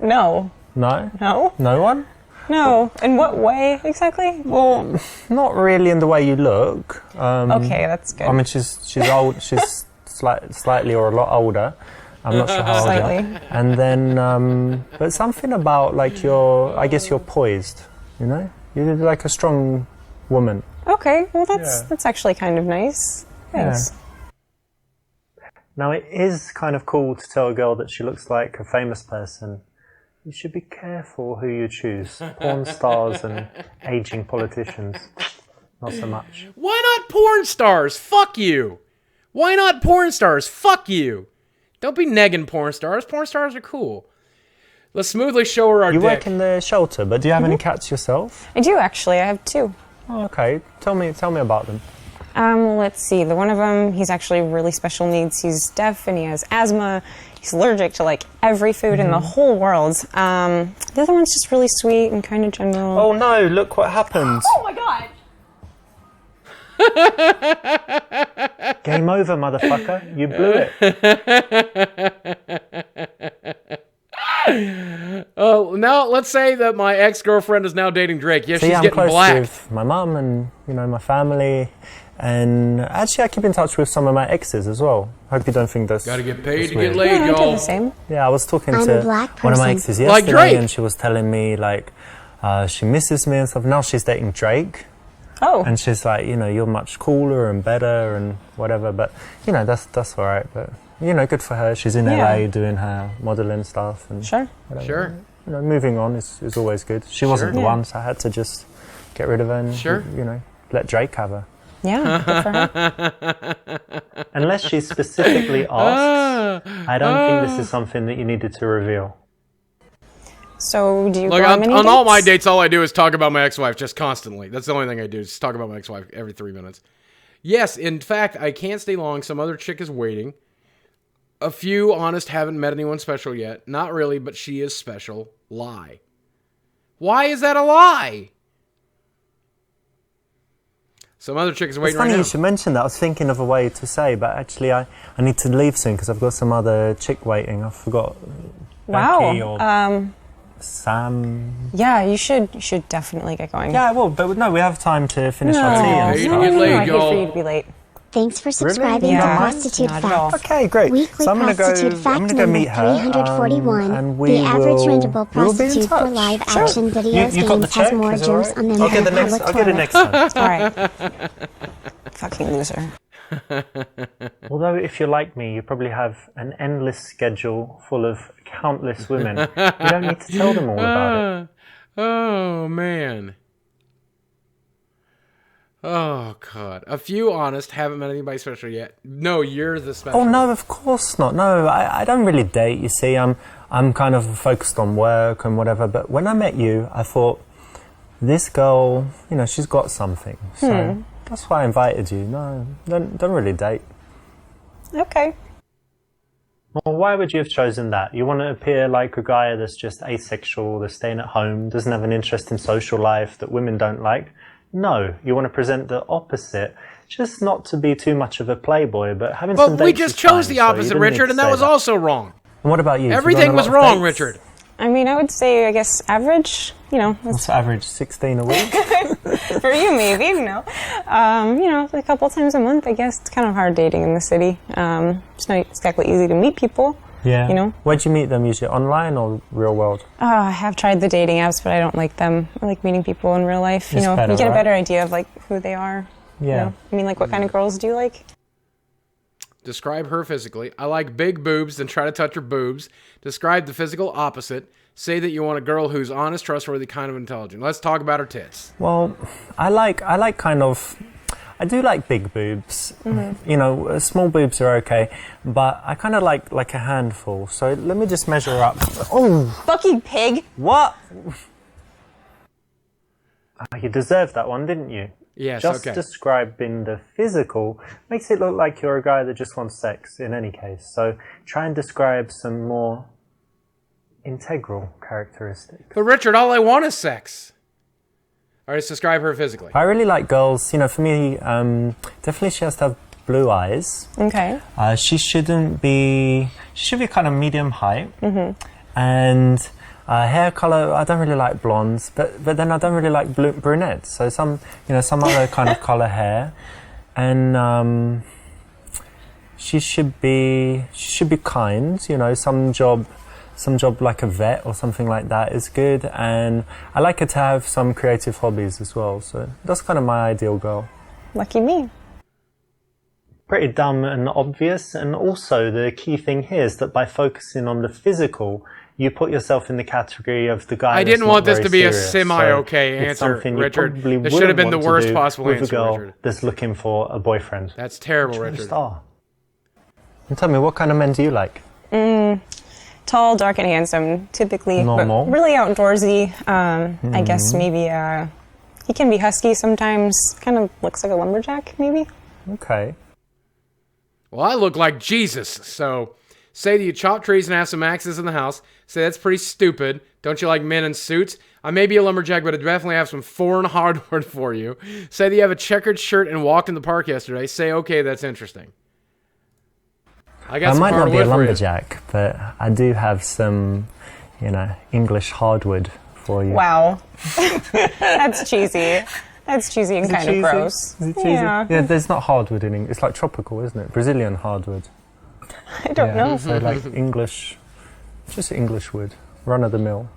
Speaker 6: No.
Speaker 5: No?
Speaker 6: No?
Speaker 5: No one?
Speaker 6: No. In what way exactly?
Speaker 5: Well, not really in the way you look.
Speaker 6: Okay, that's good.
Speaker 5: I mean, she's old. She's slightly or a lot older. I'm not sure how old you are.
Speaker 6: Slightly.
Speaker 5: And then, but something about like I guess you're poised. You know, you're like a strong woman.
Speaker 6: Okay, well that's actually kind of nice. Thanks.
Speaker 7: Now it is kind of cool to tell a girl that she looks like a famous person. You should be careful who you choose. Porn stars and aging politicians. Not so much.
Speaker 2: Why not porn stars? Fuck you. Why not porn stars? Fuck you. Don't be negging porn stars. Porn stars are cool. Let's smoothly show her our
Speaker 5: You
Speaker 2: dick.
Speaker 5: work in the shelter, but do you have any cats yourself?
Speaker 6: I do actually. I have two.
Speaker 5: Oh, okay, tell me about them.
Speaker 6: Let's see. The one of them, he's actually really special needs. He's deaf and he has asthma. he's allergic to like every food in the whole world. The other one's just really sweet and kind of general.
Speaker 5: Oh no, look what happened.
Speaker 6: Oh my god!
Speaker 7: Game over, motherfucker. You blew it.
Speaker 2: Oh, now let's say that my ex-girlfriend is now dating Drake. Yeah, she's
Speaker 5: I'm
Speaker 2: getting
Speaker 5: close
Speaker 2: black.
Speaker 5: with my mum and, you know, my family. And actually, I keep in touch with some of my exes as well. Hope you don't think this.
Speaker 3: Gotta get paid
Speaker 5: that's
Speaker 3: to
Speaker 5: weird.
Speaker 3: get laid,
Speaker 6: Yeah, I do
Speaker 3: y'all.
Speaker 6: the same.
Speaker 5: Yeah, I was talking
Speaker 4: I'm
Speaker 5: to
Speaker 4: a black
Speaker 5: one of my
Speaker 4: person.
Speaker 5: exes
Speaker 2: Like
Speaker 5: yesterday,
Speaker 2: Drake.
Speaker 5: and she was telling me like she misses me and stuff. Now she's dating Drake,
Speaker 6: Oh,
Speaker 5: and she's like, you know, you're much cooler and better and whatever. But you know, that's all right. But you know, good for her. She's in
Speaker 6: Yeah.
Speaker 5: LA doing her modeling stuff and
Speaker 6: sure.
Speaker 5: whatever.
Speaker 2: Sure.
Speaker 5: You know, moving on is always good. She wasn't the
Speaker 6: Yeah.
Speaker 5: one, so I had to just get rid of her and
Speaker 2: Sure.
Speaker 5: you know, let Drake have her.
Speaker 6: Yeah, good for her.
Speaker 7: Unless she specifically asks, I don't think this is something that you needed to reveal.
Speaker 6: So, do you
Speaker 2: Look,
Speaker 6: go on many
Speaker 2: on all my
Speaker 6: dates?
Speaker 2: dates, all I do is talk about my ex-wife just constantly. That's the only thing I do, is talk about my ex-wife every 3 minutes. Yes, in fact, I can't stay long. Some other chick is waiting. A few, honest, haven't met anyone special yet. Not really, but she is special. Lie. Why is that a lie? Some other chick is
Speaker 5: It's
Speaker 2: waiting
Speaker 5: funny
Speaker 2: right now.
Speaker 5: you should mention that. I was thinking of a way to say, but actually I need to leave soon because I've got some other chick waiting. I forgot. Becky or
Speaker 6: Wow.
Speaker 5: Sam.
Speaker 6: Yeah, you should definitely get going.
Speaker 5: Yeah, well, but no, we have time to finish
Speaker 6: No,
Speaker 5: our tea and
Speaker 3: Hey,
Speaker 5: stuff.
Speaker 3: get laid,
Speaker 6: I hate
Speaker 3: y'all.
Speaker 6: for you to be late.
Speaker 4: Thanks for subscribing
Speaker 6: Yeah.
Speaker 4: to Prostitute
Speaker 6: Not at all.
Speaker 4: Facts.
Speaker 5: Okay, great.
Speaker 4: Weekly
Speaker 5: So I'm gonna
Speaker 4: prostitute
Speaker 5: go.
Speaker 4: fact
Speaker 5: I'm gonna go
Speaker 4: number
Speaker 5: meet her.
Speaker 4: 341.
Speaker 5: And we
Speaker 4: The average
Speaker 5: will,
Speaker 4: rentable
Speaker 5: we'll be in
Speaker 4: prostitute for
Speaker 5: touch.
Speaker 4: live
Speaker 5: Sure.
Speaker 4: action videos
Speaker 5: You got the
Speaker 4: games has
Speaker 5: check?
Speaker 4: more
Speaker 5: Is it
Speaker 4: germs
Speaker 5: alright?
Speaker 4: on them
Speaker 5: I'll
Speaker 4: than
Speaker 5: get the
Speaker 4: a
Speaker 5: next.
Speaker 4: public
Speaker 5: I'll get it
Speaker 4: toilet.
Speaker 5: next time.
Speaker 6: All right. Fucking loser.
Speaker 7: Although, if you're like me, you probably have an endless schedule full of countless women. You don't need to tell them all about it.
Speaker 2: Oh, man. Oh, God. A few, honest, haven't met anybody special yet. No, you're the special.
Speaker 5: Oh no, of course not. No, I don't really date. You see, I'm kind of focused on work and whatever. But when I met you, I thought this girl, you know, she's got something. So that's why I invited you. No, don't really date.
Speaker 6: Okay.
Speaker 7: Well, why would you have chosen that? You want to appear like a guy that's just asexual, that's staying at home, doesn't have an interest in social life that women don't like? No, you want to present the opposite. Just not to be too much of a playboy, but having some
Speaker 2: But
Speaker 7: dates
Speaker 2: we just
Speaker 7: is
Speaker 2: chose
Speaker 7: fine,
Speaker 2: the
Speaker 7: so you
Speaker 2: opposite,
Speaker 7: didn't need
Speaker 2: Richard,
Speaker 7: to
Speaker 2: and that
Speaker 7: say
Speaker 2: was also wrong.
Speaker 5: And what about you? Have you
Speaker 2: Everything
Speaker 5: gone on a
Speaker 2: was
Speaker 5: lot of
Speaker 2: wrong,
Speaker 5: dates?
Speaker 2: Richard.
Speaker 6: I mean, I would say, I guess, average. You know, that's
Speaker 5: What's average? 16 a week?
Speaker 6: for you, maybe. You know, a couple times a month. I guess it's kind of hard dating in the city. It's not exactly easy to meet people.
Speaker 5: Yeah.
Speaker 6: You know?
Speaker 5: Where'd you meet them usually? Online or real world?
Speaker 6: I have tried the dating apps, but I don't like them. I like meeting people in real life. You
Speaker 5: It's
Speaker 6: know,
Speaker 5: better,
Speaker 6: you get a
Speaker 5: right?
Speaker 6: better idea of like who they are.
Speaker 5: Yeah.
Speaker 6: You know? I mean, like, what kind of girls do you like?
Speaker 2: Describe her physically. I like big boobs, then try to touch her boobs. Describe the physical opposite. Say that you want a girl who's honest, trustworthy, kind of intelligent. Let's talk about her tits.
Speaker 5: Well, I do like big boobs. You know, small boobs are okay, but I kind of like a handful. So let me just measure up. Oh,
Speaker 6: Fucking pig.
Speaker 5: what?
Speaker 7: You deserved that one, didn't you?
Speaker 2: Yes,
Speaker 7: Just
Speaker 2: okay.
Speaker 7: describing the physical makes it look like you're a guy that just wants sex in any case. So try and describe some more integral characteristics.
Speaker 2: But Richard, all I want is sex. All right, let's describe her physically.
Speaker 5: I really like girls. You know, for me, definitely she has to have blue eyes.
Speaker 6: Okay.
Speaker 5: She should be kind of medium height. And hair color, I don't really like blondes, but then I don't really like brunettes. So some other kind of color hair, and she should be kind. You know, some job like a vet or something like that is good. And I like her to have some creative hobbies as well. So that's kind of my ideal girl.
Speaker 6: Lucky me.
Speaker 7: Pretty dumb and obvious, and also the key thing here is that by focusing on the physical, you put yourself in the category of the guy.
Speaker 2: I
Speaker 7: that's
Speaker 2: didn't want
Speaker 7: not
Speaker 2: this
Speaker 7: very
Speaker 2: to be a
Speaker 7: serious.
Speaker 2: semi-okay
Speaker 7: it's
Speaker 2: answer,
Speaker 7: something you
Speaker 2: Richard.
Speaker 7: probably
Speaker 2: This should have been
Speaker 7: wouldn't
Speaker 2: the
Speaker 7: want
Speaker 2: worst
Speaker 7: to do
Speaker 2: possible
Speaker 7: with
Speaker 2: answer,
Speaker 7: a girl
Speaker 2: Richard.
Speaker 7: that's looking for a boyfriend.
Speaker 2: That's terrible,
Speaker 7: You
Speaker 2: Richard.
Speaker 7: just are.
Speaker 5: And tell me, what kind of men do you like?
Speaker 6: Tall, dark, and handsome, typically.
Speaker 5: Normal.
Speaker 6: But really outdoorsy. I guess maybe he can be husky sometimes. Kind of looks like a lumberjack, maybe.
Speaker 5: Okay.
Speaker 2: Well, I look like Jesus, so Say that you chop trees and have some axes in the house. Say that's pretty stupid. Don't you like men in suits? I may be a lumberjack, but I definitely have some foreign hardwood for you. Say that you have a checkered shirt and walked in the park yesterday. Say, okay, that's interesting. I
Speaker 5: might not be a lumberjack, but I do have some, English hardwood for you.
Speaker 6: Wow. That's cheesy. That's cheesy and kind of gross.
Speaker 5: Is it cheesy? Yeah, there's not hardwood in English. It's like tropical, isn't it? Brazilian hardwood.
Speaker 6: I don't know.
Speaker 5: So like English, just English wood. Run of the mill.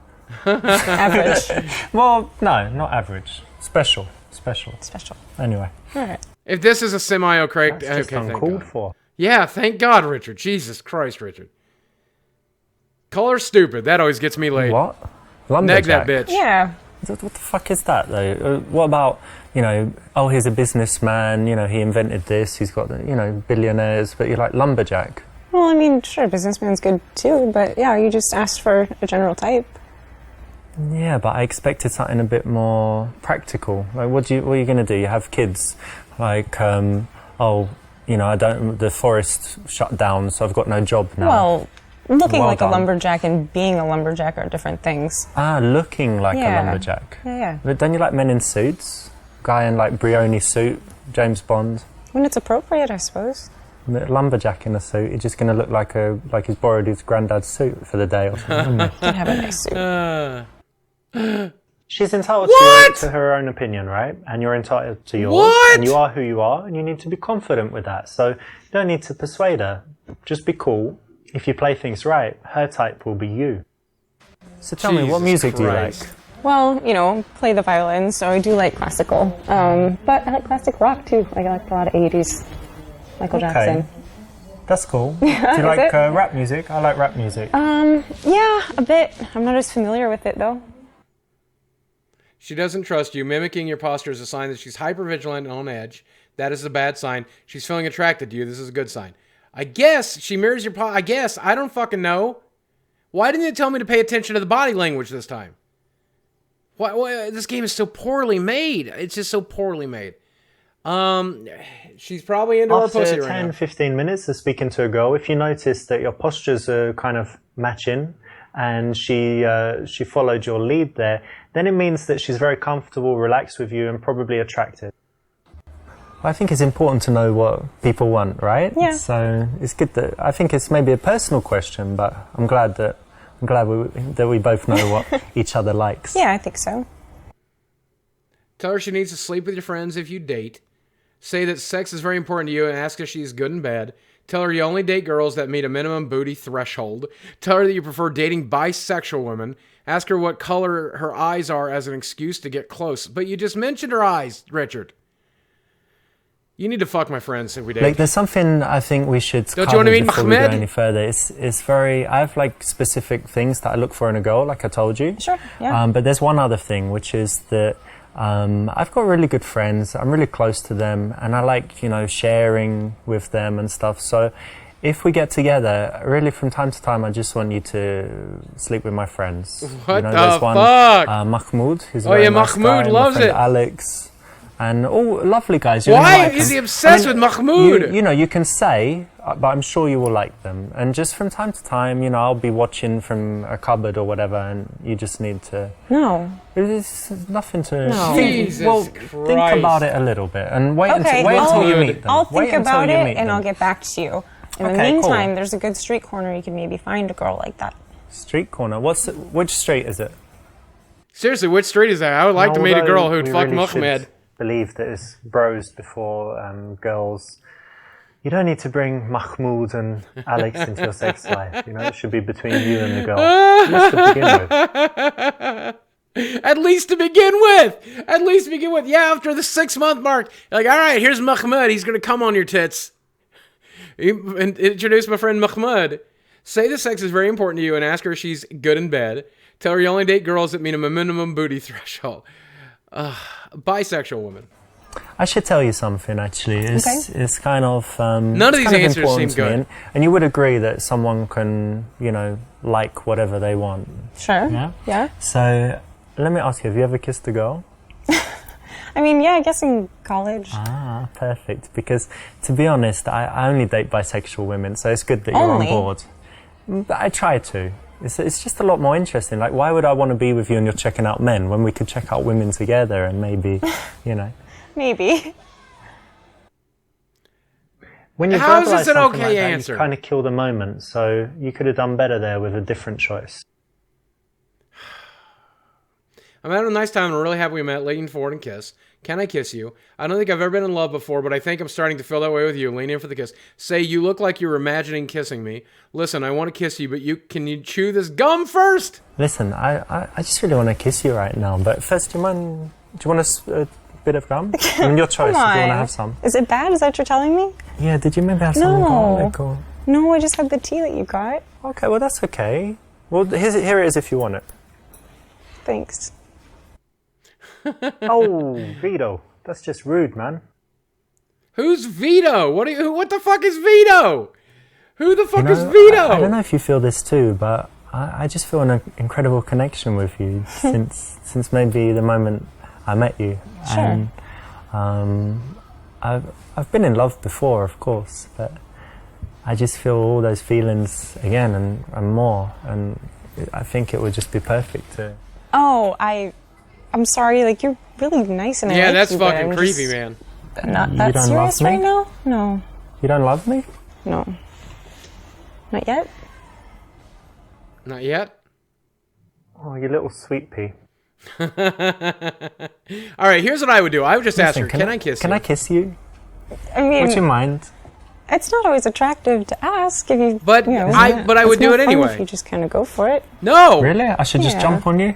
Speaker 6: Average.
Speaker 5: Well, no, not average. Special. Anyway.
Speaker 6: All right.
Speaker 2: If this is a semi-okay...
Speaker 7: That's just uncalled for.
Speaker 2: Yeah, thank God, Richard. Jesus Christ, Richard. Color stupid. That always gets me late.
Speaker 5: What?
Speaker 2: Neg
Speaker 5: Lumberjack?
Speaker 2: that bitch.
Speaker 6: Yeah.
Speaker 5: What the fuck is that, though? What about, he's a businessman, he invented this, he's got, billionaires, but you're like, lumberjack.
Speaker 6: Well, I mean, sure, businessman's good too, but yeah, you just asked for a general type.
Speaker 5: Yeah, but I expected something a bit more practical. Like, what are you going to do? You have kids, like, the forest shut down, so I've got no job now.
Speaker 6: Well, looking
Speaker 5: Well
Speaker 6: like
Speaker 5: done.
Speaker 6: a lumberjack and being a lumberjack are different things.
Speaker 5: Looking like a lumberjack.
Speaker 6: Yeah.
Speaker 5: But don't you like men in suits? Guy in, like, Brioni suit, James Bond.
Speaker 6: When it's appropriate, I suppose.
Speaker 5: Lumberjack in a suit, he's just going to look like he's borrowed his granddad's suit for the day or something.
Speaker 6: You can have a nice suit.
Speaker 7: She's entitled to her own opinion, right? And you're entitled to yours.
Speaker 2: What?
Speaker 7: And you are who you are, and you need to be confident with that. So you don't need to persuade her. Just be cool. If you play things right, her type will be you.
Speaker 5: So tell me, what music do you like?
Speaker 6: Well, play the violin, so I do like classical. But I like classic rock too. I like a lot of 80s. Michael Jackson.
Speaker 5: That's cool. Do you like rap music? I like rap music.
Speaker 6: Yeah, a bit. I'm not as familiar with it though.
Speaker 2: She doesn't trust you. Mimicking your posture is a sign that she's hypervigilant and on edge. That is a bad sign. She's feeling attracted to you. This is a good sign. I guess she mirrors your I guess. I don't fucking know. Why didn't you tell me to pay attention to the body language this time? Why this game is so poorly made. It's just so poorly made. She's probably into her pussy
Speaker 7: After
Speaker 2: right
Speaker 7: 10,
Speaker 2: now.
Speaker 7: 15 minutes of speaking to a girl, if you notice that your postures are kind of matching and she followed your lead there, then it means that she's very comfortable, relaxed with you, and probably attracted.
Speaker 5: I think it's important to know what people want, right?
Speaker 6: Yeah.
Speaker 5: So it's good that I think it's maybe a personal question, but I'm glad we both know what each other likes.
Speaker 6: Yeah, I think so.
Speaker 2: Tell her she needs to sleep with your friends if you date. Say that sex is very important to you and ask if she's good and bad. Tell her you only date girls that meet a minimum booty threshold. Tell her that you prefer dating bisexual women. Ask her what color her eyes are as an excuse to get close. But you just mentioned her eyes, Richard. You need to fuck my friends if we date.
Speaker 5: Like, there's something I think we should
Speaker 2: Don't
Speaker 5: cover
Speaker 2: you want to meet
Speaker 5: before we go
Speaker 2: Mahmed?
Speaker 5: any further. It's very... I have, like, specific things that I look for in a girl, like I told you.
Speaker 6: Sure, yeah.
Speaker 5: But there's one other thing, which is that I've got really good friends. I'm really close to them, and I like, sharing with them and stuff. So if we get together, really from time to time, I just want you to sleep with my friends.
Speaker 2: What the
Speaker 5: there's one,
Speaker 2: fuck?
Speaker 5: Mahmoud, who's a
Speaker 2: Oh,
Speaker 5: very
Speaker 2: yeah,
Speaker 5: nice
Speaker 2: Mahmoud
Speaker 5: guy,
Speaker 2: loves
Speaker 5: my friend
Speaker 2: it.
Speaker 5: Alex. And all lovely guys. You're
Speaker 2: Why
Speaker 5: gonna like
Speaker 2: is
Speaker 5: them.
Speaker 2: he obsessed with Mahmoud?
Speaker 5: You can say, but I'm sure you will like them. And just from time to time, I'll be watching from a cupboard or whatever, and you just need to...
Speaker 6: No.
Speaker 5: There's nothing to...
Speaker 6: No.
Speaker 2: Jesus
Speaker 5: think
Speaker 2: Christ.
Speaker 5: about it a little bit, and wait
Speaker 6: Okay,
Speaker 5: until you meet them.
Speaker 6: I'll
Speaker 5: Wait
Speaker 6: think
Speaker 5: until
Speaker 6: about
Speaker 5: you
Speaker 6: it
Speaker 5: meet
Speaker 6: and
Speaker 5: them.
Speaker 6: I'll get back to you. In the
Speaker 5: Okay,
Speaker 6: meantime,
Speaker 5: cool.
Speaker 6: there's a good street corner you can maybe find a girl like that.
Speaker 5: Street corner. Which street is it?
Speaker 2: Seriously, which street is that? I would like to meet a girl who'd
Speaker 7: We
Speaker 2: fuck
Speaker 7: really should
Speaker 2: Mahmoud.
Speaker 7: believe that it's bros before girls. You don't need to bring Mahmoud and Alex into your sex life. It should be between you and the girl. Just to begin with.
Speaker 2: At least to begin with. At least to begin with. Yeah, after the 6-month mark. Like, all right, here's Mahmoud. He's going to come on your tits. Introduce my friend Mahmoud. Say the sex is very important to you and ask her if she's good in bed. Tell her you only date girls that meet a minimum booty threshold. Bisexual woman.
Speaker 5: I should tell you something, actually. It's kind of...
Speaker 2: None of these
Speaker 5: kind of
Speaker 2: answers
Speaker 5: important
Speaker 2: seem
Speaker 5: to me.
Speaker 2: good.
Speaker 5: And you would agree that someone can, like whatever they want.
Speaker 6: Sure.
Speaker 5: Yeah?
Speaker 6: Yeah.
Speaker 5: So, let me ask you, have you ever kissed a girl?
Speaker 6: I mean, yeah, I guess in college.
Speaker 5: Ah, perfect. Because, to be honest, I only date bisexual women, so it's good that you're
Speaker 6: Only?
Speaker 5: on board. I try to. It's just a lot more interesting. Like, why would I want to be with you and you're checking out men when we could check out women together and maybe, you know.
Speaker 6: Maybe.
Speaker 7: When you
Speaker 2: How is
Speaker 7: verbalise
Speaker 2: this an
Speaker 7: something
Speaker 2: okay
Speaker 7: like that,
Speaker 2: answer?
Speaker 7: you kind of kill the moment. So you could have done better there with a different choice.
Speaker 2: I'm having a nice time. I'm really happy we met. Lean forward and kiss. Can I kiss you? I don't think I've ever been in love before, but I think I'm starting to feel that way with you. Lean in for the kiss. Say, you look like you were imagining kissing me. Listen, I want to kiss you, but can you chew this gum first?
Speaker 5: Listen, I just really want to kiss you right now, but first, do you want a bit of gum? I mean, your choice if you want to have some.
Speaker 6: Is it bad? Is that what you're telling me?
Speaker 5: Yeah, did you maybe have some garlic or...
Speaker 6: No, I just had the tea that you got.
Speaker 5: Okay, well, that's okay. Well, here it is if you want it.
Speaker 6: Thanks.
Speaker 7: Oh, Vito. That's just rude, man.
Speaker 2: Who's Vito? What the fuck is Vito? Who the fuck is Vito?
Speaker 5: I don't know if you feel this too, but I just feel an incredible connection with you since maybe the moment I met you.
Speaker 6: Sure.
Speaker 5: And I've been in love before, of course, but I just feel all those feelings again and more, and I think it would just be perfect to...
Speaker 6: Oh, I'm sorry, like, you're really nice and I
Speaker 2: Yeah,
Speaker 6: like
Speaker 2: that's
Speaker 6: you, but
Speaker 2: fucking
Speaker 6: I'm
Speaker 2: creepy,
Speaker 6: just
Speaker 2: man.
Speaker 6: Not
Speaker 5: You
Speaker 6: that
Speaker 5: don't
Speaker 6: serious
Speaker 5: love me?
Speaker 6: right now? No.
Speaker 5: You don't love me?
Speaker 6: No. Not yet?
Speaker 2: Not yet?
Speaker 7: Oh, you little sweet pea.
Speaker 2: All right, here's what I would do. I would just ask her,
Speaker 5: Listen,
Speaker 2: can I kiss you?
Speaker 5: Can I kiss you?
Speaker 6: I mean,
Speaker 5: Would you mind?
Speaker 6: it's not always attractive to ask if you...
Speaker 2: But
Speaker 6: you know,
Speaker 2: I would
Speaker 6: it's
Speaker 2: do
Speaker 6: more
Speaker 2: it
Speaker 6: fun
Speaker 2: anyway.
Speaker 6: If you just kind of go for it.
Speaker 2: No!
Speaker 5: Really? I should just
Speaker 6: Yeah.
Speaker 5: jump on you?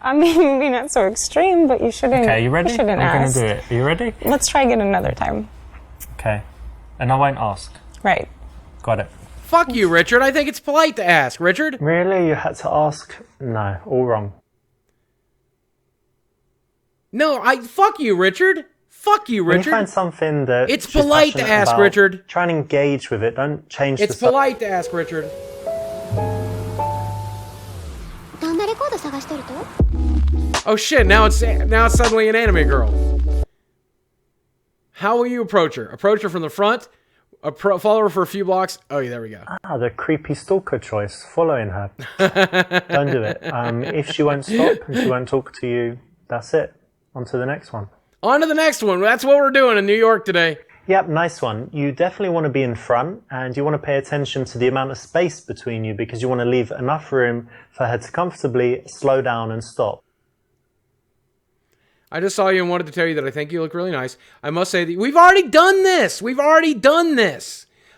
Speaker 6: I mean, maybe not so extreme, but you shouldn't...
Speaker 5: Okay, you ready?
Speaker 6: You shouldn't
Speaker 5: I'm
Speaker 6: ask.
Speaker 5: going to do it. Are you ready?
Speaker 6: Let's try again another time.
Speaker 5: Okay. And I won't ask.
Speaker 6: Right.
Speaker 5: Got it.
Speaker 2: Fuck you, Richard. I think it's polite to ask. Richard?
Speaker 7: Really? You had to ask? No, all wrong.
Speaker 2: No, fuck you, Richard. Fuck you,
Speaker 7: When you
Speaker 2: Richard.
Speaker 7: find something that
Speaker 2: It's
Speaker 7: she's
Speaker 2: polite to
Speaker 7: passionate
Speaker 2: ask,
Speaker 7: about,
Speaker 2: Richard.
Speaker 7: Try and engage with it. Don't change
Speaker 2: It's
Speaker 7: the subject.
Speaker 2: polite to ask, Richard.
Speaker 4: どんなレコード探してると
Speaker 2: Oh shit, now it's suddenly an anime girl. How will you approach her? Approach her from the front? Follow her for a few blocks? Oh, yeah, there we go.
Speaker 7: Ah, the creepy stalker choice, following her. Don't do it. If she won't stop and she won't talk to you, that's it. On to the next one.
Speaker 2: On to the next one. That's what we're doing in New York today.
Speaker 7: Yep, nice one. You definitely want to be in front and you want to pay attention to the amount of space between you because you want to leave enough room for her to comfortably slow down and stop.
Speaker 2: I just saw you and wanted to tell you that I think you look really nice. I must say that we've already done this.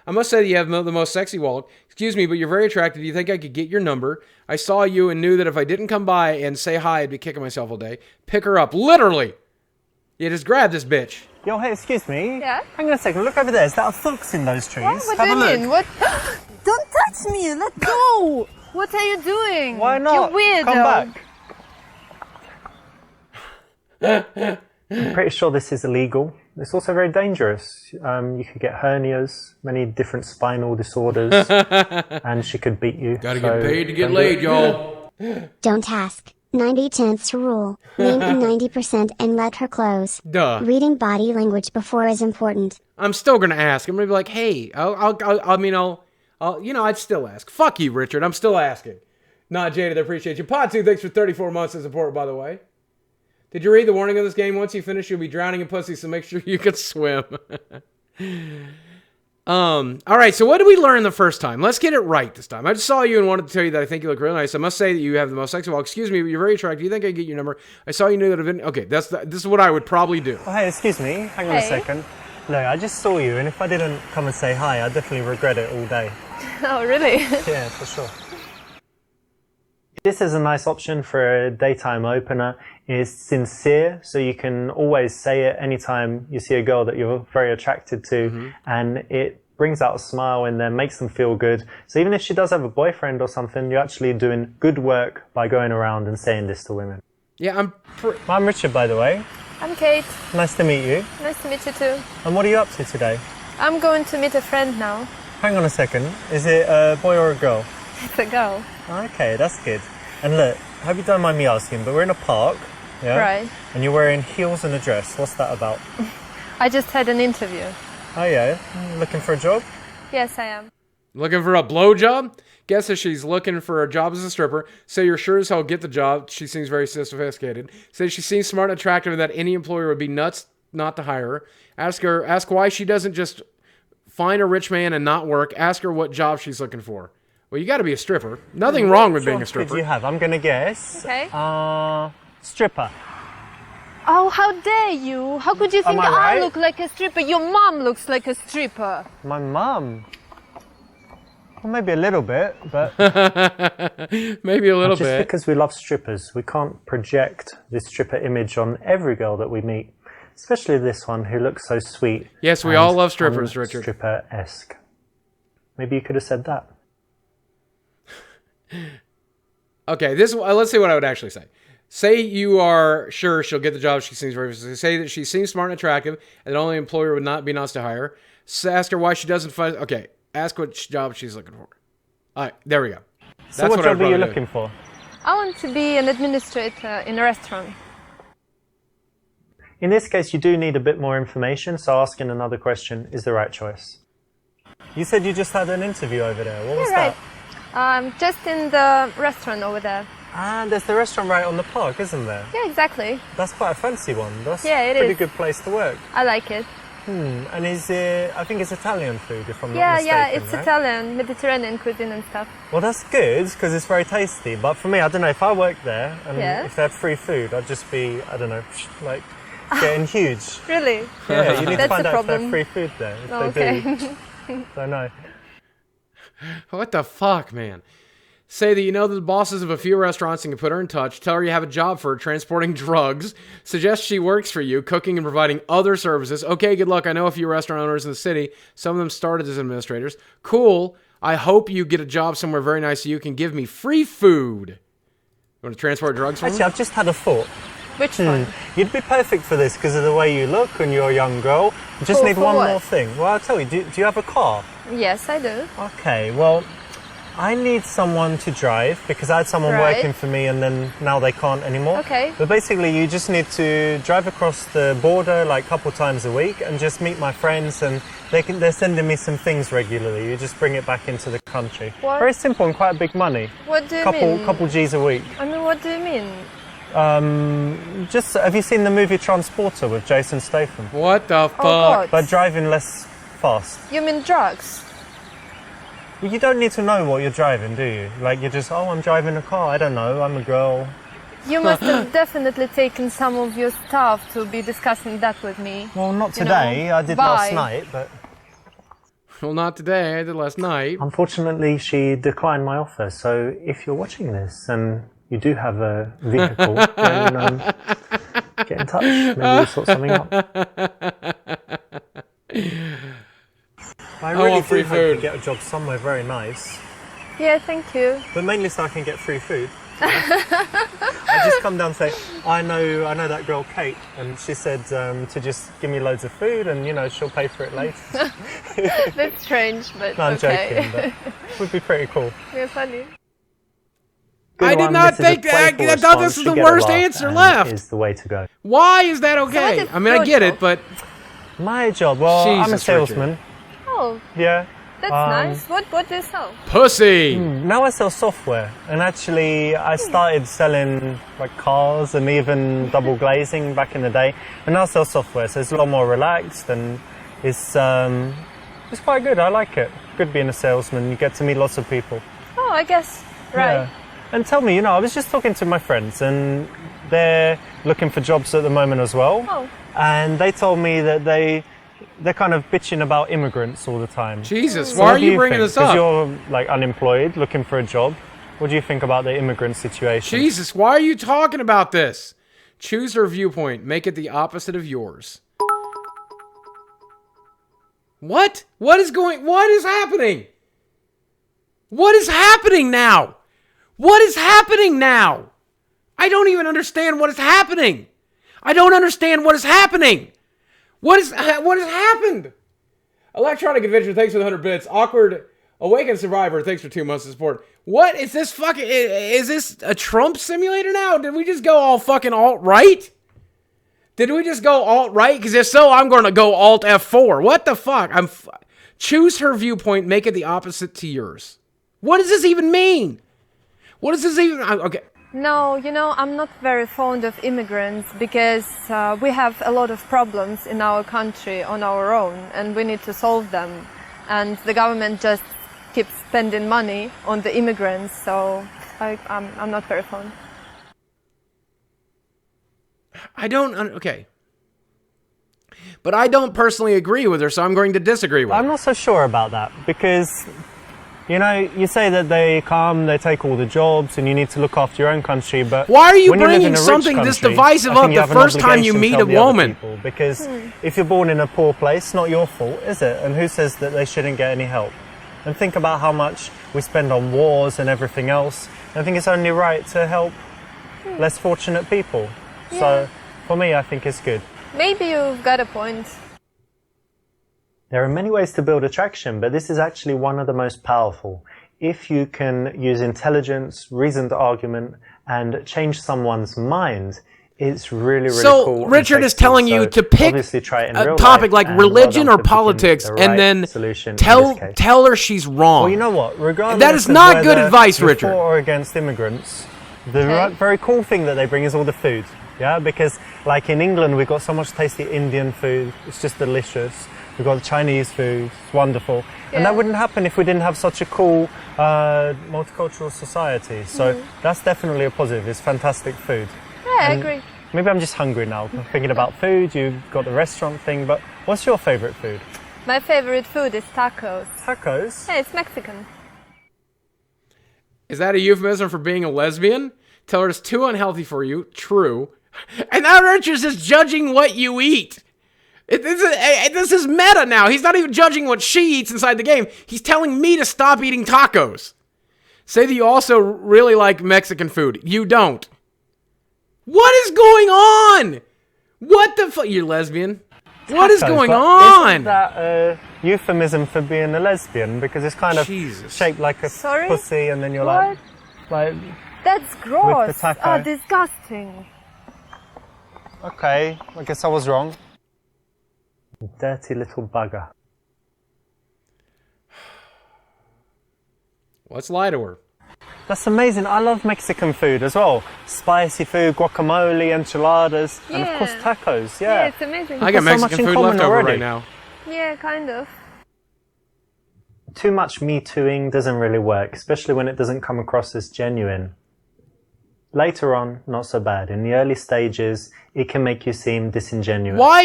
Speaker 2: I must say that you have the most sexy wallet. Excuse me, but you're very attractive. Do you think I could get your number? I saw you and knew that if I didn't come by and say hi, I'd be kicking myself all day. Pick her up. Literally. Yeah, just grab this bitch.
Speaker 5: Yo, hey, excuse me.
Speaker 8: Yeah?
Speaker 5: Hang on a second. Look over there. Is that a fox in those trees?
Speaker 8: What
Speaker 5: Have
Speaker 8: do
Speaker 5: a
Speaker 8: you
Speaker 5: look.
Speaker 8: mean? What? Don't touch me! Let go! What are you doing?
Speaker 5: Why not?
Speaker 8: You're weird.
Speaker 5: Come back.
Speaker 7: I'm pretty sure this is illegal. It's also very dangerous. You could get hernias, many different spinal disorders, and she could beat you.
Speaker 3: Gotta
Speaker 7: So
Speaker 3: get paid to get
Speaker 7: don't do
Speaker 3: laid,
Speaker 7: it.
Speaker 3: y'all.
Speaker 4: Don't ask. 90/10ths rule. Name in 90% and let her close.
Speaker 2: Duh.
Speaker 4: Reading body language before is important.
Speaker 2: I'm still gonna ask. I'm gonna be like, hey, I'd still ask. Fuck you, Richard. I'm still asking. Not jaded. I appreciate you. Pod 2, thanks for 34 months of support, by the way. Did you read the warning of this game? Once you finish, you'll be drowning in pussy, so make sure you can swim. All right, so what did we learn the first time? Let's get it right this time. I just saw you and wanted to tell you that I think you look really nice. I must say that you have the most sexy walk. Excuse me, but you're very attractive. Do you think I can get your number? I saw you knew that I've been... Okay, this is what I would probably do.
Speaker 5: Oh, hey, excuse me. Hang on a
Speaker 8: Hey.
Speaker 5: second. Look, I just saw you, and if I didn't come and say hi, I'd definitely regret it all day.
Speaker 8: Oh, really?
Speaker 5: Yeah, for sure.
Speaker 7: This is a nice option for a daytime opener. It's sincere, so you can always say it anytime you see a girl that you're very attracted to, and it brings out a smile in them, makes them feel good. So even if she does have a boyfriend or something, you're actually doing good work by going around and saying this to women.
Speaker 2: Yeah,
Speaker 5: I'm Richard, by the way.
Speaker 8: I'm Kate.
Speaker 5: Nice to meet you.
Speaker 8: Nice to meet you too.
Speaker 5: And what are you up to today?
Speaker 8: I'm going to meet a friend now.
Speaker 5: Hang on a second. Is it a boy or a girl?
Speaker 8: It's a girl.
Speaker 5: Okay, that's good. And look, I hope you don't mind me asking, but we're in a park, yeah?
Speaker 8: Right.
Speaker 5: And you're wearing heels and a dress. What's that about?
Speaker 8: I just had an interview.
Speaker 5: Oh yeah, looking for a job?
Speaker 8: Yes, I am.
Speaker 2: Looking for a blowjob? Guess if she's looking for a job as a stripper. Say you're sure as hell get the job. She seems very sophisticated. Say she seems smart and attractive and that any employer would be nuts not to hire her. Ask why she doesn't just find a rich man and not work. Ask her what job she's looking for. Well, you got to be a stripper. Nothing wrong with being a stripper.
Speaker 7: What do you have? I'm going to guess.
Speaker 8: Okay.
Speaker 7: Stripper.
Speaker 8: Oh, how dare you? How could you think
Speaker 7: I right?
Speaker 8: I look like a stripper? Your mom looks like a stripper.
Speaker 7: My mum. Well, maybe a little bit, but
Speaker 2: maybe a little
Speaker 7: just
Speaker 2: bit.
Speaker 7: because we love strippers, we can't project this stripper image on every girl that we meet, especially this one who looks so sweet.
Speaker 2: Yes, we all love strippers, Richard.
Speaker 7: Stripper-esque. Maybe you could have said that.
Speaker 2: Okay, let's see what I would actually say. Say you are sure she'll get the job. She seems very. Say that she seems smart and attractive, and the only employer would not be nuts to hire. Ask her why she doesn't find. Okay, ask what job she's looking for. All right, there we go.
Speaker 7: So what job are you looking for?
Speaker 8: I want to be an administrator in a restaurant.
Speaker 7: In this case, you do need a bit more information, so asking another question is the right choice. You said you just had an interview over there. What was that?
Speaker 8: Just in the restaurant over there.
Speaker 7: Ah, there's the restaurant right on the park, isn't there?
Speaker 8: Yeah, exactly.
Speaker 7: That's quite a fancy one. That's
Speaker 8: Yeah, it
Speaker 7: a pretty
Speaker 8: is.
Speaker 7: good place to work.
Speaker 8: I like it.
Speaker 7: And is it, I think it's Italian food, if I'm not
Speaker 8: Yeah,
Speaker 7: mistaken,
Speaker 8: it's
Speaker 7: right?
Speaker 8: Italian, Mediterranean cuisine and stuff.
Speaker 7: Well, that's good, because it's very tasty. But for me, I don't know, if I worked there, and
Speaker 8: Yes.
Speaker 7: if they had free food, I'd just be, I don't know, like, getting huge.
Speaker 8: Really?
Speaker 7: Yeah, you need to
Speaker 8: That's
Speaker 7: find
Speaker 8: a
Speaker 7: out if they
Speaker 8: problem.
Speaker 7: have free food there. If
Speaker 8: Oh,
Speaker 7: they
Speaker 8: okay.
Speaker 7: do, don't know.
Speaker 2: What the fuck, man? Say that you know the bosses of a few restaurants and can put her in touch. Tell her you have a job for her transporting drugs. Suggest she works for you, cooking and providing other services. Okay, good luck. I know a few restaurant owners in the city. Some of them started as administrators. Cool. I hope you get a job somewhere very nice so you can give me free food. You want to transport drugs for me?
Speaker 7: Actually, I've just had a thought.
Speaker 8: Which one?
Speaker 7: You'd be perfect for this because of the way you look and you're a young girl. You just need
Speaker 8: For
Speaker 7: one
Speaker 8: what?
Speaker 7: more thing. Well, I'll tell you, do you have a car?
Speaker 8: Yes, I do.
Speaker 7: Okay, well, I need someone to drive because I had someone
Speaker 8: Right.
Speaker 7: working for me and then now they can't anymore.
Speaker 8: Okay.
Speaker 7: But basically, you just need to drive across the border like a couple times a week and just meet my friends and they're sending me some things regularly. You just bring it back into the country.
Speaker 8: What?
Speaker 7: Very simple and quite big money.
Speaker 8: What do you mean?
Speaker 7: Couple G's a week.
Speaker 8: I mean, what do you mean?
Speaker 7: Just have you seen the movie Transporter with Jason Statham?
Speaker 2: What the fuck?
Speaker 8: what?
Speaker 7: But driving less fast.
Speaker 8: You mean drugs?
Speaker 7: Well, you don't need to know what you're driving, do you? Like, you're just, oh, I'm driving a car. I don't know. I'm a girl.
Speaker 8: You must have definitely taken some of your stuff to be discussing that with me.
Speaker 7: Well, not
Speaker 8: You
Speaker 7: today.
Speaker 8: know,
Speaker 7: I did
Speaker 8: bye.
Speaker 7: last night, but
Speaker 2: Well, not today. I did last night.
Speaker 7: unfortunately, she declined my offer. So if you're watching this and you do have a vehicle, then get in touch. Maybe we'll sort something out. I really
Speaker 2: want free
Speaker 7: do hope you
Speaker 2: food.
Speaker 7: get a job somewhere very nice,
Speaker 8: Yeah, thank you.
Speaker 7: but mainly so I can get free food. I just come down and say, I know that girl Kate, and she said to just give me loads of food, and she'll pay for it later.
Speaker 8: That's strange, but
Speaker 7: No, I'm
Speaker 8: okay.
Speaker 7: joking, but it would be pretty cool.
Speaker 8: You're funny.
Speaker 2: I did not think. I thought this was the worst answer left.
Speaker 7: Is the way to go.
Speaker 2: Why is that
Speaker 8: what
Speaker 2: okay?
Speaker 8: is
Speaker 2: I mean, I
Speaker 8: your
Speaker 2: get
Speaker 8: job?
Speaker 2: it, but
Speaker 7: My job, well, I'm a
Speaker 2: Jesus,
Speaker 7: salesman.
Speaker 8: Oh,
Speaker 7: Yeah.
Speaker 8: that's nice. What do you sell?
Speaker 2: pussy.
Speaker 7: Now I sell software, and actually I started selling like cars and even double glazing back in the day, and now I sell software, so it's a lot more relaxed and it's quite good. I like it. Good being a salesman. You get to meet lots of people.
Speaker 8: Oh, I guess. Right.
Speaker 7: Yeah. And tell me, I was just talking to my friends, and they're looking for jobs at the moment as well.
Speaker 8: Oh.
Speaker 7: And they told me that they're kind of bitching about immigrants all the time.
Speaker 2: Jesus,
Speaker 7: So
Speaker 2: why
Speaker 7: what
Speaker 2: are
Speaker 7: do
Speaker 2: you bringing
Speaker 7: think?
Speaker 2: this
Speaker 7: 'Cause
Speaker 2: up?
Speaker 7: you're like unemployed, looking for a job. What do you think about the immigrant situation?
Speaker 2: Jesus, why are you talking about this? Choose her viewpoint. Make it the opposite of yours. What? What is happening? What is happening now? What is happening now? I don't even understand what is happening. I don't understand what is happening. What has happened? Electronic Adventure, thanks for the 100 bits. Awkward Awakened Survivor, thanks for 2 months of support. What is this fucking... Is this a Trump simulator now? Did we just go all fucking alt-right? Did we just go alt-right? Because if so, I'm going to go alt F4. What the fuck? Choose her viewpoint, make it the opposite to yours. What does this even mean? What does this even... Okay.
Speaker 8: No, you know, I'm not very fond of immigrants because we have a lot of problems in our country on our own and we need to solve them. And the government just keeps spending money on the immigrants, so I'm not very fond.
Speaker 2: I don't... Okay. But I don't personally agree with her, so I'm going to disagree with her.
Speaker 7: I'm not so sure about that because... You know, you say that they come, they take all the jobs, and you need to look after your own country, but...
Speaker 2: Why are you
Speaker 7: when you live in
Speaker 2: bringing
Speaker 7: a rich
Speaker 2: something
Speaker 7: country,
Speaker 2: this divisive
Speaker 7: I think
Speaker 2: up
Speaker 7: you
Speaker 2: the
Speaker 7: have an
Speaker 2: first time you
Speaker 7: obligation to
Speaker 2: meet
Speaker 7: help
Speaker 2: a
Speaker 7: the other
Speaker 2: woman?
Speaker 7: people, because if you're born in a poor place, it's not your fault, is it? And who says that they shouldn't get any help? And think about how much we spend on wars and everything else. I think it's only right to help less fortunate people.
Speaker 8: Yeah.
Speaker 7: So, for me, I think it's good.
Speaker 8: Maybe you've got a point.
Speaker 7: There are many ways to build attraction, but this is actually one of the most powerful. If you can use intelligence, reasoned argument, and change someone's mind, it's really, really cool.
Speaker 2: So Richard is telling you to pick a topic like religion or politics, and then tell her she's wrong.
Speaker 7: Well, you know what? Regardless
Speaker 2: that is not good advice,
Speaker 7: you're
Speaker 2: Richard.
Speaker 7: For or against immigrants, the very cool thing that they bring is all the food. Yeah, because like in England, we've got so much tasty Indian food. It's just delicious. We've got Chinese food. It's wonderful. Yeah. And that wouldn't happen if we didn't have such a cool multicultural society. So that's definitely a positive. It's fantastic food.
Speaker 8: Yeah, I agree.
Speaker 7: Maybe I'm just hungry now. I'm thinking about food. You've got the restaurant thing. But what's your favorite food?
Speaker 8: My favorite food is tacos.
Speaker 7: Tacos?
Speaker 8: Yeah, it's Mexican.
Speaker 2: Is that a euphemism for being a lesbian? Tell her it's too unhealthy for you. True. And now Richard's just judging what you eat. This is meta now. He's not even judging what she eats inside the game. He's telling me to stop eating tacos. Say that you also really like Mexican food. You don't. What is going on? What the fuck? You're lesbian?
Speaker 7: Tacos,
Speaker 2: what is going on?
Speaker 7: Isn't that a euphemism for being a lesbian? Because it's kind of shaped like a pussy, and then you're like...
Speaker 8: That's gross.
Speaker 7: With the taco.
Speaker 8: Oh, disgusting.
Speaker 7: Okay, I guess I was wrong. Dirty little bugger.
Speaker 2: Let's lie to her.
Speaker 7: That's amazing. I love Mexican food as well. Spicy food, guacamole, enchiladas, and of course tacos.
Speaker 8: Yeah, it's amazing.
Speaker 2: I got Mexican food left over right now.
Speaker 8: Yeah, kind of.
Speaker 7: Too much Me Tooing doesn't really work, especially when it doesn't come across as genuine. Later on, not so bad. In the early stages, it can make you seem disingenuous.
Speaker 2: Why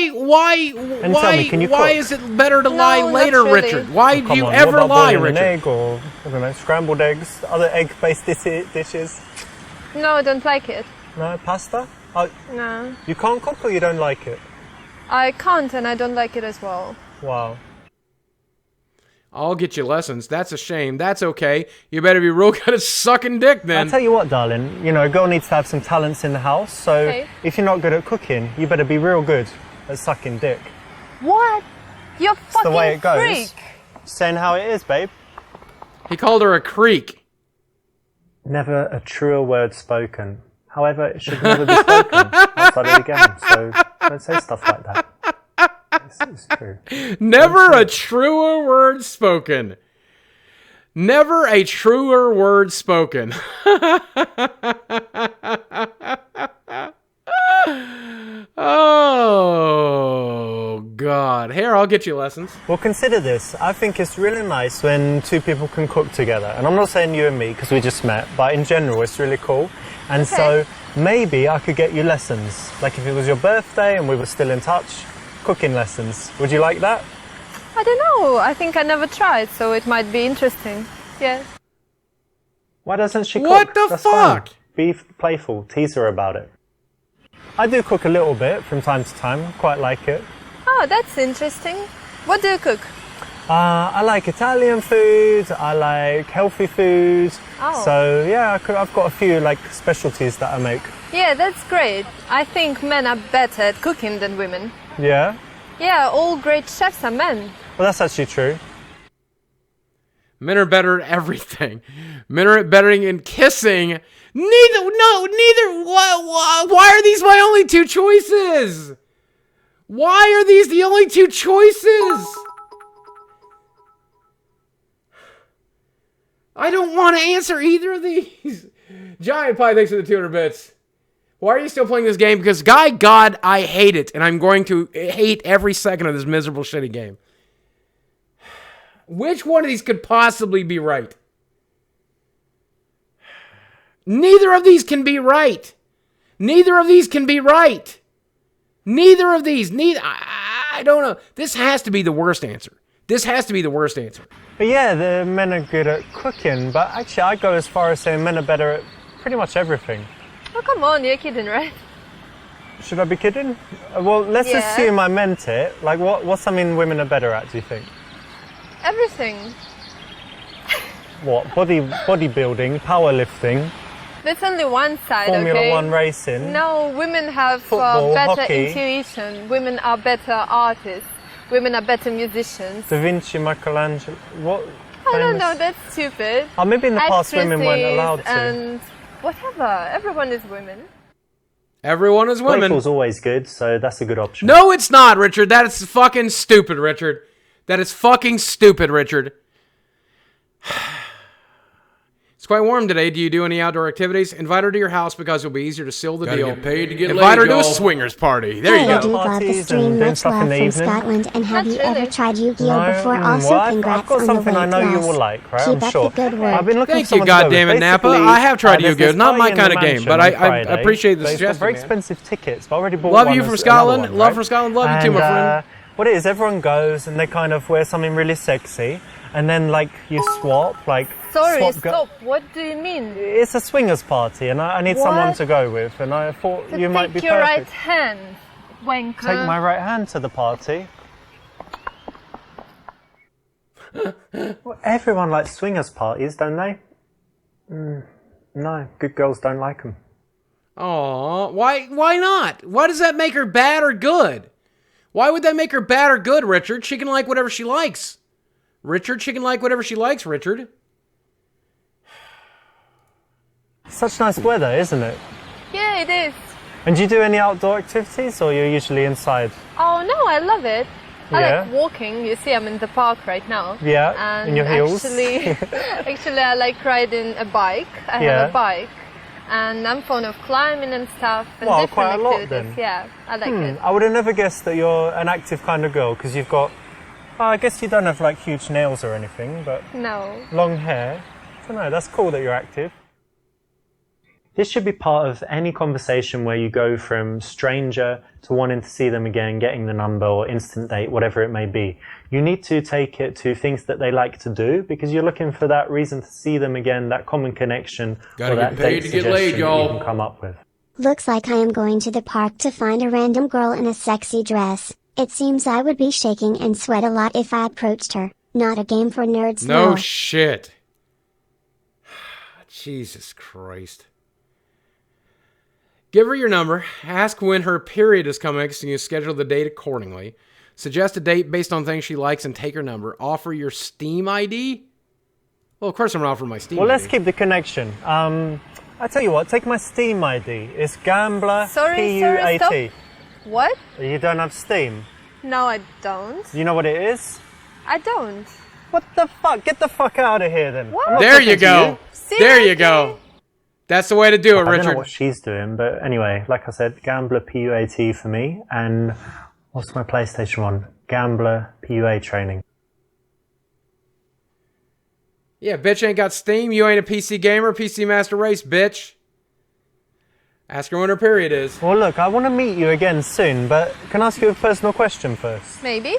Speaker 7: is
Speaker 2: it better to lie later,
Speaker 8: really.
Speaker 2: Richard? Why do you
Speaker 7: on,
Speaker 2: ever lie, Richard?
Speaker 7: An egg or, I don't know, scrambled eggs, other egg-based dishes?
Speaker 8: No, I don't like it.
Speaker 7: No, pasta? Oh,
Speaker 8: No.
Speaker 7: you can't cook or you don't like it?
Speaker 8: I can't and I don't like it as well.
Speaker 7: Wow.
Speaker 2: I'll get you lessons. That's a shame. That's okay. You better be real good at sucking dick then.
Speaker 7: I'll tell you what, darling. You know, a girl needs to have some talents in the house. So if you're not good at cooking, you better be real good at sucking dick.
Speaker 8: What? You're
Speaker 7: That's
Speaker 8: fucking
Speaker 7: the way it goes.
Speaker 8: freak.
Speaker 7: Saying how it is, babe.
Speaker 2: He called her a creek.
Speaker 7: Never a truer word spoken. However, it should never be spoken outside of the game. So don't say stuff like that. It's true.
Speaker 2: Never a truer word spoken. Never a truer word spoken. Oh, God. Here, I'll get you lessons.
Speaker 7: Well, consider this. I think it's really nice when two people can cook together. And I'm not saying you and me because we just met, but in general, it's really cool. And so maybe I could get you lessons. Like if it was your birthday and we were still in touch, cooking lessons. Would you like that?
Speaker 8: I don't know. I think I never tried, so it might be interesting. Yeah.
Speaker 7: Why doesn't she cook?
Speaker 2: What the
Speaker 7: That's
Speaker 2: fuck?
Speaker 7: Fine. Be playful. Tease her about it. I do cook a little bit from time to time. Quite like it.
Speaker 8: Oh, that's interesting. What do you cook?
Speaker 7: I like Italian food. I like healthy food.
Speaker 8: Oh.
Speaker 7: So yeah, I've got a few like specialties that I make.
Speaker 8: Yeah, that's great. I think men are better at cooking than women.
Speaker 7: Yeah?
Speaker 8: Yeah, all great chefs are men.
Speaker 7: Well, that's actually true.
Speaker 2: Men are better at everything. Men are better in kissing. Neither. Why are these my only two choices? Why are these the only two choices? I don't want to answer either of these. Giant Pie, thanks for the 200 bits. Why are you still playing this game? Because, God, I hate it. And I'm going to hate every second of this miserable, shitty game. Which one of these could possibly be right? Neither of these can be right. Neither of these can be right. Neither of these. I don't know. This has to be the worst answer. This has to be the worst answer.
Speaker 7: But yeah, the men are good at cooking, but actually I go as far as saying men are better at pretty much everything.
Speaker 8: Oh, come on, you're kidding, right?
Speaker 7: Should I be kidding? Well, let's assume I meant it. Like, what's something women are better at, do you think?
Speaker 8: Everything.
Speaker 7: What? Bodybuilding, powerlifting,
Speaker 8: That's only one side,
Speaker 7: Formula
Speaker 8: okay?
Speaker 7: One racing.
Speaker 8: No, women have
Speaker 7: Football,
Speaker 8: better
Speaker 7: hockey.
Speaker 8: intuition. Women are better artists. Women are better musicians.
Speaker 7: Da Vinci, Michelangelo. What?
Speaker 8: I don't
Speaker 7: famous-
Speaker 8: know, that's stupid.
Speaker 7: Oh, maybe in the past women weren't
Speaker 8: Actresses
Speaker 7: allowed to.
Speaker 8: And whatever. Everyone is women.
Speaker 2: Everyone is women.
Speaker 7: Playful's always good, so that's a good option.
Speaker 2: No, it's not, Richard. That is fucking stupid, Richard. That is fucking stupid, Richard. It's quite warm today. Do you do any outdoor activities? Invite her to your house because it'll be easier to seal the
Speaker 3: Gotta
Speaker 2: deal.
Speaker 3: get paid to get
Speaker 2: Invite
Speaker 3: laid,
Speaker 2: her to a
Speaker 3: y'all.
Speaker 2: swingers party. There you
Speaker 4: I
Speaker 2: go.
Speaker 4: do love the
Speaker 7: Parties
Speaker 4: stream.
Speaker 7: and doing
Speaker 4: Much
Speaker 7: stuff in
Speaker 4: love
Speaker 7: the
Speaker 4: from
Speaker 7: evening.
Speaker 4: Scotland. And have
Speaker 8: Not
Speaker 4: you ever
Speaker 8: really.
Speaker 4: tried Yu-Gi-Oh before? Also,
Speaker 7: I've
Speaker 4: congrats
Speaker 7: got
Speaker 4: on the
Speaker 7: something
Speaker 4: weight
Speaker 7: I know you
Speaker 4: loss.
Speaker 7: will like, right?
Speaker 4: Keep
Speaker 7: I'm
Speaker 4: up
Speaker 7: sure.
Speaker 4: the good work.
Speaker 7: I've been looking
Speaker 2: Thank
Speaker 7: for
Speaker 2: you,
Speaker 7: someone to go with.
Speaker 2: goddammit, Napa.
Speaker 7: Basically,
Speaker 2: I have tried
Speaker 7: there's
Speaker 2: Yu-Gi-Oh.
Speaker 7: this
Speaker 2: Not my
Speaker 7: party in
Speaker 2: kind
Speaker 7: the
Speaker 2: of game,
Speaker 7: mansion
Speaker 2: but
Speaker 7: on
Speaker 2: I
Speaker 7: Friday,
Speaker 2: appreciate the
Speaker 7: but it's got
Speaker 2: suggestion,
Speaker 7: very
Speaker 2: man.
Speaker 7: expensive tickets, but I already bought
Speaker 2: Love
Speaker 7: one.
Speaker 2: you from
Speaker 7: There's
Speaker 2: Scotland.
Speaker 7: another one,
Speaker 2: Love
Speaker 7: right?
Speaker 2: from Scotland. Love you too, my friend.
Speaker 7: What it is, everyone goes and they kind of wear something really sexy, and then like you swap, like
Speaker 8: Sorry,
Speaker 7: swap
Speaker 8: stop. What do you mean?
Speaker 7: It's a swingers party, and I need someone
Speaker 8: What?
Speaker 7: to go with, and I thought you might be
Speaker 8: Take your right
Speaker 7: perfect.
Speaker 8: hand, wanker.
Speaker 7: Take my right hand to the party. Well, everyone likes swingers parties, don't they? No, good girls don't like them.
Speaker 2: Aw, why not? Why does that make her bad or good? Why would that make her bad or good, Richard? She can like whatever she likes. Richard, she can like whatever she likes, Richard.
Speaker 7: Such nice weather, isn't it?
Speaker 8: Yeah, it is.
Speaker 7: And do you do any outdoor activities, or you're usually inside?
Speaker 8: Oh no, I love it. I
Speaker 7: Yeah.
Speaker 8: like walking. You see, I'm in the park right now.
Speaker 7: Yeah,
Speaker 8: And
Speaker 7: in your heels.
Speaker 8: Actually, I like riding a bike. I
Speaker 7: Yeah.
Speaker 8: have a bike, and I'm fond of climbing and stuff and
Speaker 7: Well,
Speaker 8: different
Speaker 7: quite a lot,
Speaker 8: activities.
Speaker 7: then.
Speaker 8: Yeah, I like it.
Speaker 7: I would have never guessed that you're an active kind of girl, because you've got... Oh, I guess you don't have like huge nails or anything, but
Speaker 8: No.
Speaker 7: long hair. I don't know, that's cool that you're active. This should be part of any conversation where you go from stranger to wanting to see them again, getting the number or instant date, whatever it may be. You need to take it to things that they like to do, because you're looking for that reason to see them again, that common connection,
Speaker 3: Gotta
Speaker 7: or that
Speaker 3: get paid
Speaker 7: date
Speaker 3: to get laid,
Speaker 7: suggestion that
Speaker 3: y'all.
Speaker 7: you can come up with.
Speaker 4: Looks like I am going to the park to find a random girl in a sexy dress. It seems I would be shaking and sweat a lot if I approached her. Not a game for nerds,
Speaker 2: No
Speaker 4: no.
Speaker 2: shit. Jesus Christ. Give her your number. Ask when her period is coming so you schedule the date accordingly. Suggest a date based on things she likes and take her number. Offer your Steam ID? Well, of course I'm going to offer my Steam
Speaker 7: Well,
Speaker 2: ID.
Speaker 7: let's keep the connection. I tell you what, take my Steam ID. It's Gambler
Speaker 8: Sorry,
Speaker 7: P-U-A-T.
Speaker 8: stop. What?
Speaker 7: You don't have Steam?
Speaker 8: No, I don't.
Speaker 7: You know what it is?
Speaker 8: I don't.
Speaker 7: What the fuck? Get the fuck out of here then.
Speaker 8: What?
Speaker 7: I'm not
Speaker 2: There
Speaker 7: talking
Speaker 2: you
Speaker 7: to
Speaker 2: go. There you go. That's the way to do it,
Speaker 7: I don't know
Speaker 2: Richard.
Speaker 7: what she's doing, but anyway, like I said, Gambler PUAT for me, and what's my PlayStation one? Gambler PUA training.
Speaker 2: Yeah, bitch ain't got Steam. You ain't a PC gamer, PC Master Race, bitch. Ask her when her period is.
Speaker 7: Well, look, I want to meet you again soon, but can I ask you a personal question first?
Speaker 8: Maybe.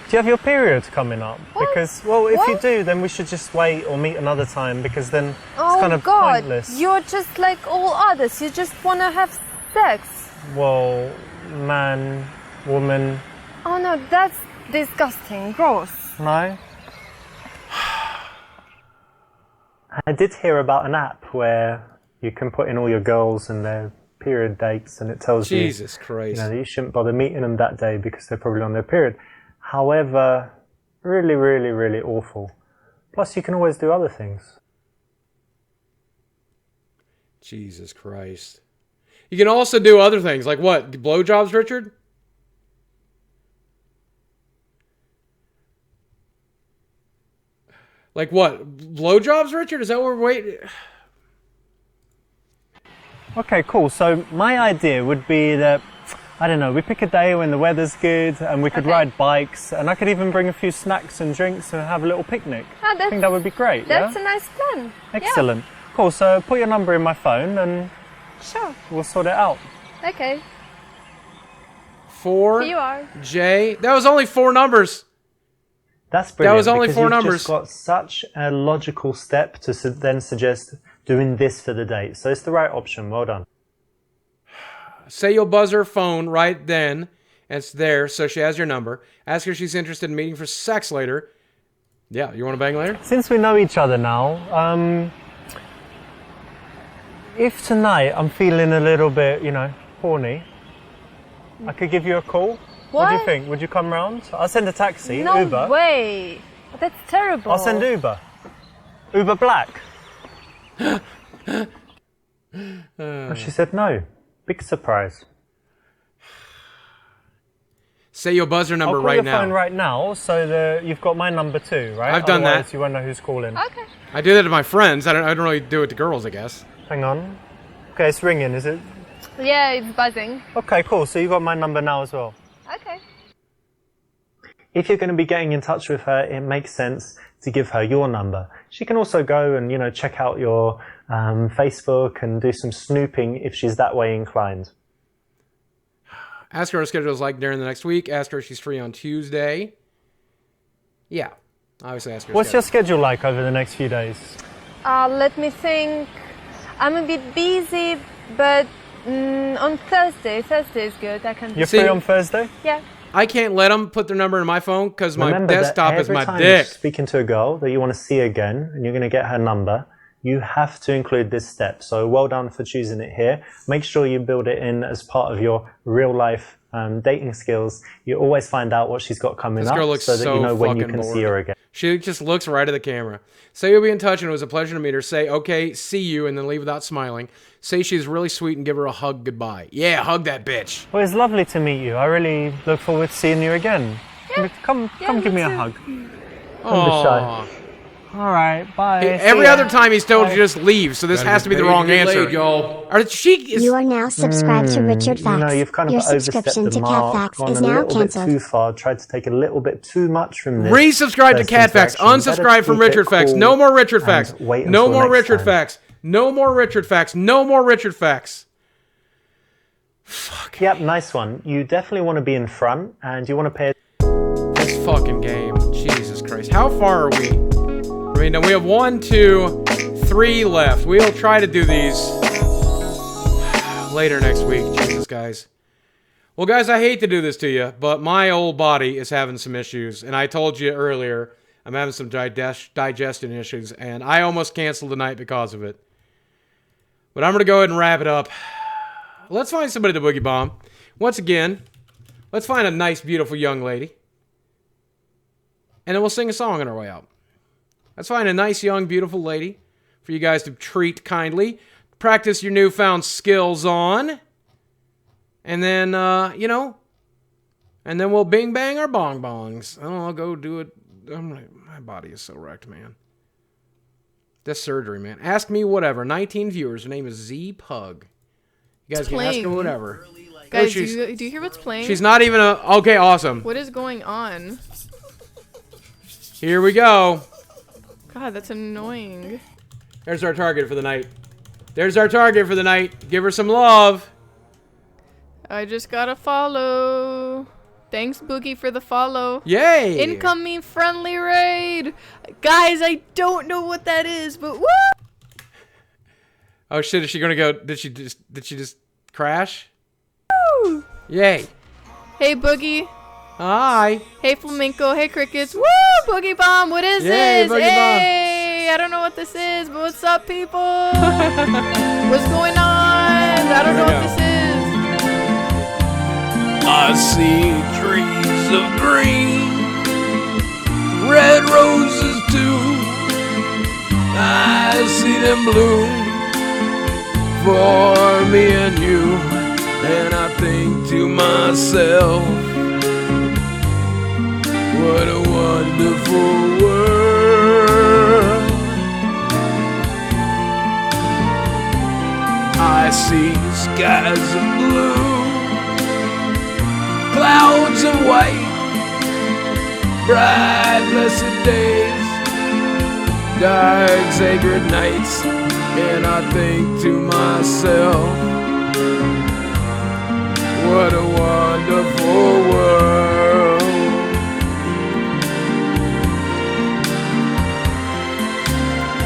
Speaker 7: Do you have your period coming up?
Speaker 8: What?
Speaker 7: Because, well, if you
Speaker 8: What?
Speaker 7: do, then we should just wait or meet another time, because then it's
Speaker 8: Oh
Speaker 7: kind of
Speaker 8: God,
Speaker 7: pointless.
Speaker 8: you're just like all others. You just wanna have sex.
Speaker 7: Well, man, woman,
Speaker 8: Oh no, that's disgusting. Gross.
Speaker 7: no? I did hear about an app where you can put in all your girls and their period dates, and it tells
Speaker 2: Jesus
Speaker 7: you
Speaker 2: Christ.
Speaker 7: know, that you shouldn't bother meeting them that day because they're probably on their period. However, really, really, really awful. Plus, you can always do other things.
Speaker 2: Jesus Christ. You can also do other things. Like what? Blowjobs, Richard? Like what? Blowjobs, Richard? Is that what we're waiting?
Speaker 7: Okay, cool. So my idea would be that, I don't know, we pick a day when the weather's good and we could ride bikes, and I could even bring a few snacks and drinks and have a little picnic. I think that would be great.
Speaker 8: That's a nice plan.
Speaker 7: Excellent. Cool. So put your number in my phone and we'll sort it out.
Speaker 8: Okay.
Speaker 2: 4
Speaker 8: Here you are.
Speaker 2: J. That was only 4 numbers.
Speaker 7: That's brilliant.
Speaker 2: That was only 4
Speaker 7: you've
Speaker 2: numbers.
Speaker 7: Just got such a logical step to then suggest doing this for the date. So it's the right option. Well done.
Speaker 2: Say you'll buzz her phone right then. And it's there, so she has your number. Ask her if she's interested in meeting for sex later. Yeah, you want to bang later?
Speaker 7: Since we know each other now, if tonight I'm feeling a little bit, horny, I could give you a call. What do you think? Would you come round? I'll send a taxi,
Speaker 8: No
Speaker 7: Uber.
Speaker 8: way. That's terrible.
Speaker 7: I'll send Uber. Uber Black. She said no. Big surprise.
Speaker 2: Say you'll buzz her number
Speaker 7: I'll call
Speaker 2: right
Speaker 7: your
Speaker 2: now.
Speaker 7: phone right now, so that you've got my number too, right?
Speaker 2: I've done
Speaker 7: Otherwise,
Speaker 2: that.
Speaker 7: You won't know who's calling.
Speaker 8: Okay.
Speaker 2: I do that to my friends. I don't really do it to girls, I guess.
Speaker 7: Hang on. Okay, it's ringing, is it?
Speaker 8: Yeah, it's buzzing.
Speaker 7: Okay, cool. So you got my number now as well.
Speaker 8: Okay.
Speaker 7: If you're going to be getting in touch with her, it makes sense to give her your number. She can also go and, check out your Facebook and do some snooping if she's that way inclined.
Speaker 2: Ask her what her schedule is like during the next week. Ask her if she's free on Tuesday. Yeah, obviously ask her.
Speaker 7: What's your schedule like over the next few days?
Speaker 8: Let me think. I'm a bit busy, but on Thursday. Thursday is good. I can.
Speaker 7: You're free on Thursday?
Speaker 8: Yeah.
Speaker 2: I can't let them put their number in my phone because my
Speaker 7: Remember
Speaker 2: desktop
Speaker 7: that
Speaker 2: is my
Speaker 7: every time
Speaker 2: dick.
Speaker 7: you're speaking to a girl that you want to see again and you're going to get her number, you have to include this step. So well done for choosing it here. Make sure you build it in as part of your real life dating skills. You always find out what she's got coming
Speaker 2: This
Speaker 7: up
Speaker 2: girl looks
Speaker 7: so that you know when you
Speaker 2: fucking
Speaker 7: can
Speaker 2: bored.
Speaker 7: see her again.
Speaker 2: She just looks right at the camera. Say you'll be in touch and it was a pleasure to meet her. Say, okay, see you, and then leave without smiling. Say she's really sweet and give her a hug goodbye. Yeah, hug that bitch.
Speaker 7: Well, it's lovely to meet you. I really look forward to seeing you again.
Speaker 8: Yeah.
Speaker 7: Come give me a hug. Don't be
Speaker 2: Aww.
Speaker 7: shy. All right, bye.
Speaker 2: Every
Speaker 7: See ya.
Speaker 2: other time he's told you just leave, so this has to be the wrong answer.
Speaker 3: Laid, y'all.
Speaker 4: You are now subscribed to Richard Facts.
Speaker 7: You've kind of
Speaker 4: Your
Speaker 7: overstepped
Speaker 4: subscription
Speaker 7: the
Speaker 4: to Cat
Speaker 7: mark,
Speaker 4: Facts
Speaker 7: gone
Speaker 4: is
Speaker 7: a
Speaker 4: now
Speaker 7: little bit
Speaker 4: cancelled.
Speaker 7: too far, tried to take a little bit too much from this.
Speaker 2: Resubscribe to
Speaker 7: first
Speaker 2: Cat Facts.
Speaker 7: interaction.
Speaker 2: Unsubscribe
Speaker 7: Better
Speaker 2: from
Speaker 7: keep it
Speaker 2: Richard Facts.
Speaker 7: cool
Speaker 2: No more Richard
Speaker 7: and
Speaker 2: Facts.
Speaker 7: wait
Speaker 2: No
Speaker 7: until
Speaker 2: more
Speaker 7: next
Speaker 2: Richard
Speaker 7: time.
Speaker 2: Facts. No more Richard Facts. No more Richard Facts. Fuck.
Speaker 7: Yep, nice one. You definitely want to be in front, and you want to pay.
Speaker 2: This fucking game. Jesus Christ. How far are we? I mean, we have 1, 2, 3 left. We'll try to do these later next week. Jesus, guys. Well, guys, I hate to do this to you, but my old body is having some issues. And I told you earlier, I'm having some digestion issues, and I almost canceled the night because of it. But I'm going to go ahead and wrap it up. Let's find somebody to Boogie Bomb. Once again, let's find a nice, beautiful young lady. And then we'll sing a song on our way out. Let's find a nice, young, beautiful lady for you guys to treat kindly. Practice your newfound skills on. And then, and then we'll bing bang our bong bongs. I'll go do it. My body is so wrecked, man. This surgery, man. Ask me whatever. 19 viewers. Her name is Z Pug. You guys can ask her whatever.
Speaker 9: Guys, do you hear what's playing?
Speaker 2: She's not even a... Okay, awesome.
Speaker 9: What is going on?
Speaker 2: Here we go.
Speaker 9: God, that's annoying.
Speaker 2: There's our target for the night. There's our target for the night. Give her some love.
Speaker 9: I just got a follow. Thanks, Boogie, for the follow.
Speaker 2: Yay!
Speaker 9: Incoming friendly raid. Guys, I don't know what that is, but woo!
Speaker 2: Oh shit, is she gonna go? Did she just crash?
Speaker 9: Woo!
Speaker 2: Yay.
Speaker 9: Hey, Boogie.
Speaker 2: Hi.
Speaker 9: Hey, Flamenco. Hey, Crickets. Woo! Boogie Bomb. What is
Speaker 2: Yay,
Speaker 9: this?
Speaker 2: Boogie
Speaker 9: Hey! I don't know what this is, but what's up, people? What's going on? I don't know what this is.
Speaker 3: I see trees of green, red roses too. I see them bloom for me and you. And I think to myself, what a wonderful world. I see skies of blue, clouds of white, bright blessed days, dark sacred nights, and I think to myself, what a wonderful world.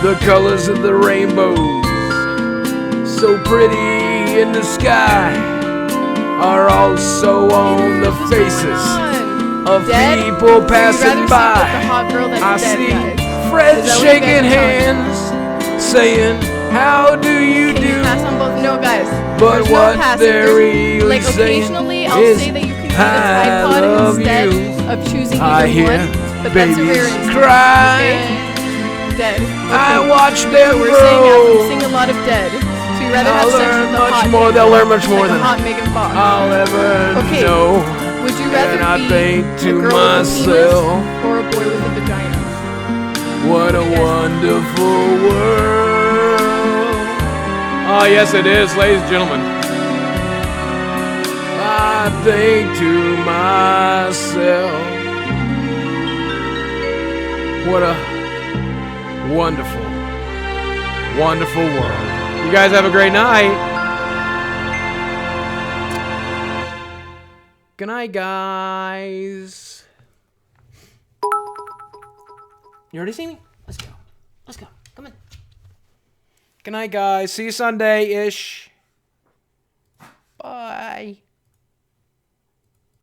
Speaker 3: The colors of the rainbows, so pretty in the sky, are also on the faces of
Speaker 9: Dead?
Speaker 3: people passing
Speaker 9: You'd rather sleep with the
Speaker 3: by.
Speaker 9: hot girl that's
Speaker 3: I
Speaker 9: dead,
Speaker 3: see
Speaker 9: guys.
Speaker 3: friends
Speaker 9: Is that what you
Speaker 3: shaking
Speaker 9: guys are telling
Speaker 3: hands, saying, how do you
Speaker 9: Can you
Speaker 3: do?
Speaker 9: pass on both? No, guys.
Speaker 3: But
Speaker 9: There's no
Speaker 3: what
Speaker 9: passing.
Speaker 3: they're
Speaker 9: There's-
Speaker 3: really
Speaker 9: like
Speaker 3: saying
Speaker 9: occasionally, I'll
Speaker 3: is,
Speaker 9: say that you can do the
Speaker 3: I
Speaker 9: tripod
Speaker 3: love
Speaker 9: instead
Speaker 3: you.
Speaker 9: of choosing
Speaker 3: I
Speaker 9: either
Speaker 3: hear
Speaker 9: one, but that's a rare
Speaker 3: babies
Speaker 9: instance.
Speaker 3: cry.
Speaker 9: Okay? Dead.
Speaker 3: I
Speaker 9: Okay.
Speaker 3: watch
Speaker 9: So
Speaker 3: them
Speaker 9: we're saying
Speaker 3: grow.
Speaker 9: sing a lot of dead. So you rather
Speaker 3: I'll
Speaker 9: have sex
Speaker 3: learn
Speaker 9: with the
Speaker 3: much
Speaker 9: hot
Speaker 3: more.
Speaker 9: Megan,
Speaker 3: They'll learn much more
Speaker 9: like
Speaker 3: than
Speaker 9: a hot Megan Fox.
Speaker 3: I'll ever
Speaker 9: Okay.
Speaker 3: know.
Speaker 9: Would you rather
Speaker 3: And I
Speaker 9: be
Speaker 3: think
Speaker 9: a
Speaker 3: to
Speaker 9: girl
Speaker 3: myself,
Speaker 9: with a penis or a boy with a vagina?
Speaker 3: what a wonderful world.
Speaker 2: Oh, yes, it is, ladies and gentlemen.
Speaker 3: I think to myself, what a wonderful, wonderful world.
Speaker 2: You guys have a great night. Good night, guys. You already see me? Let's go. Let's go. Come on. Good night, guys. See you Sunday-ish.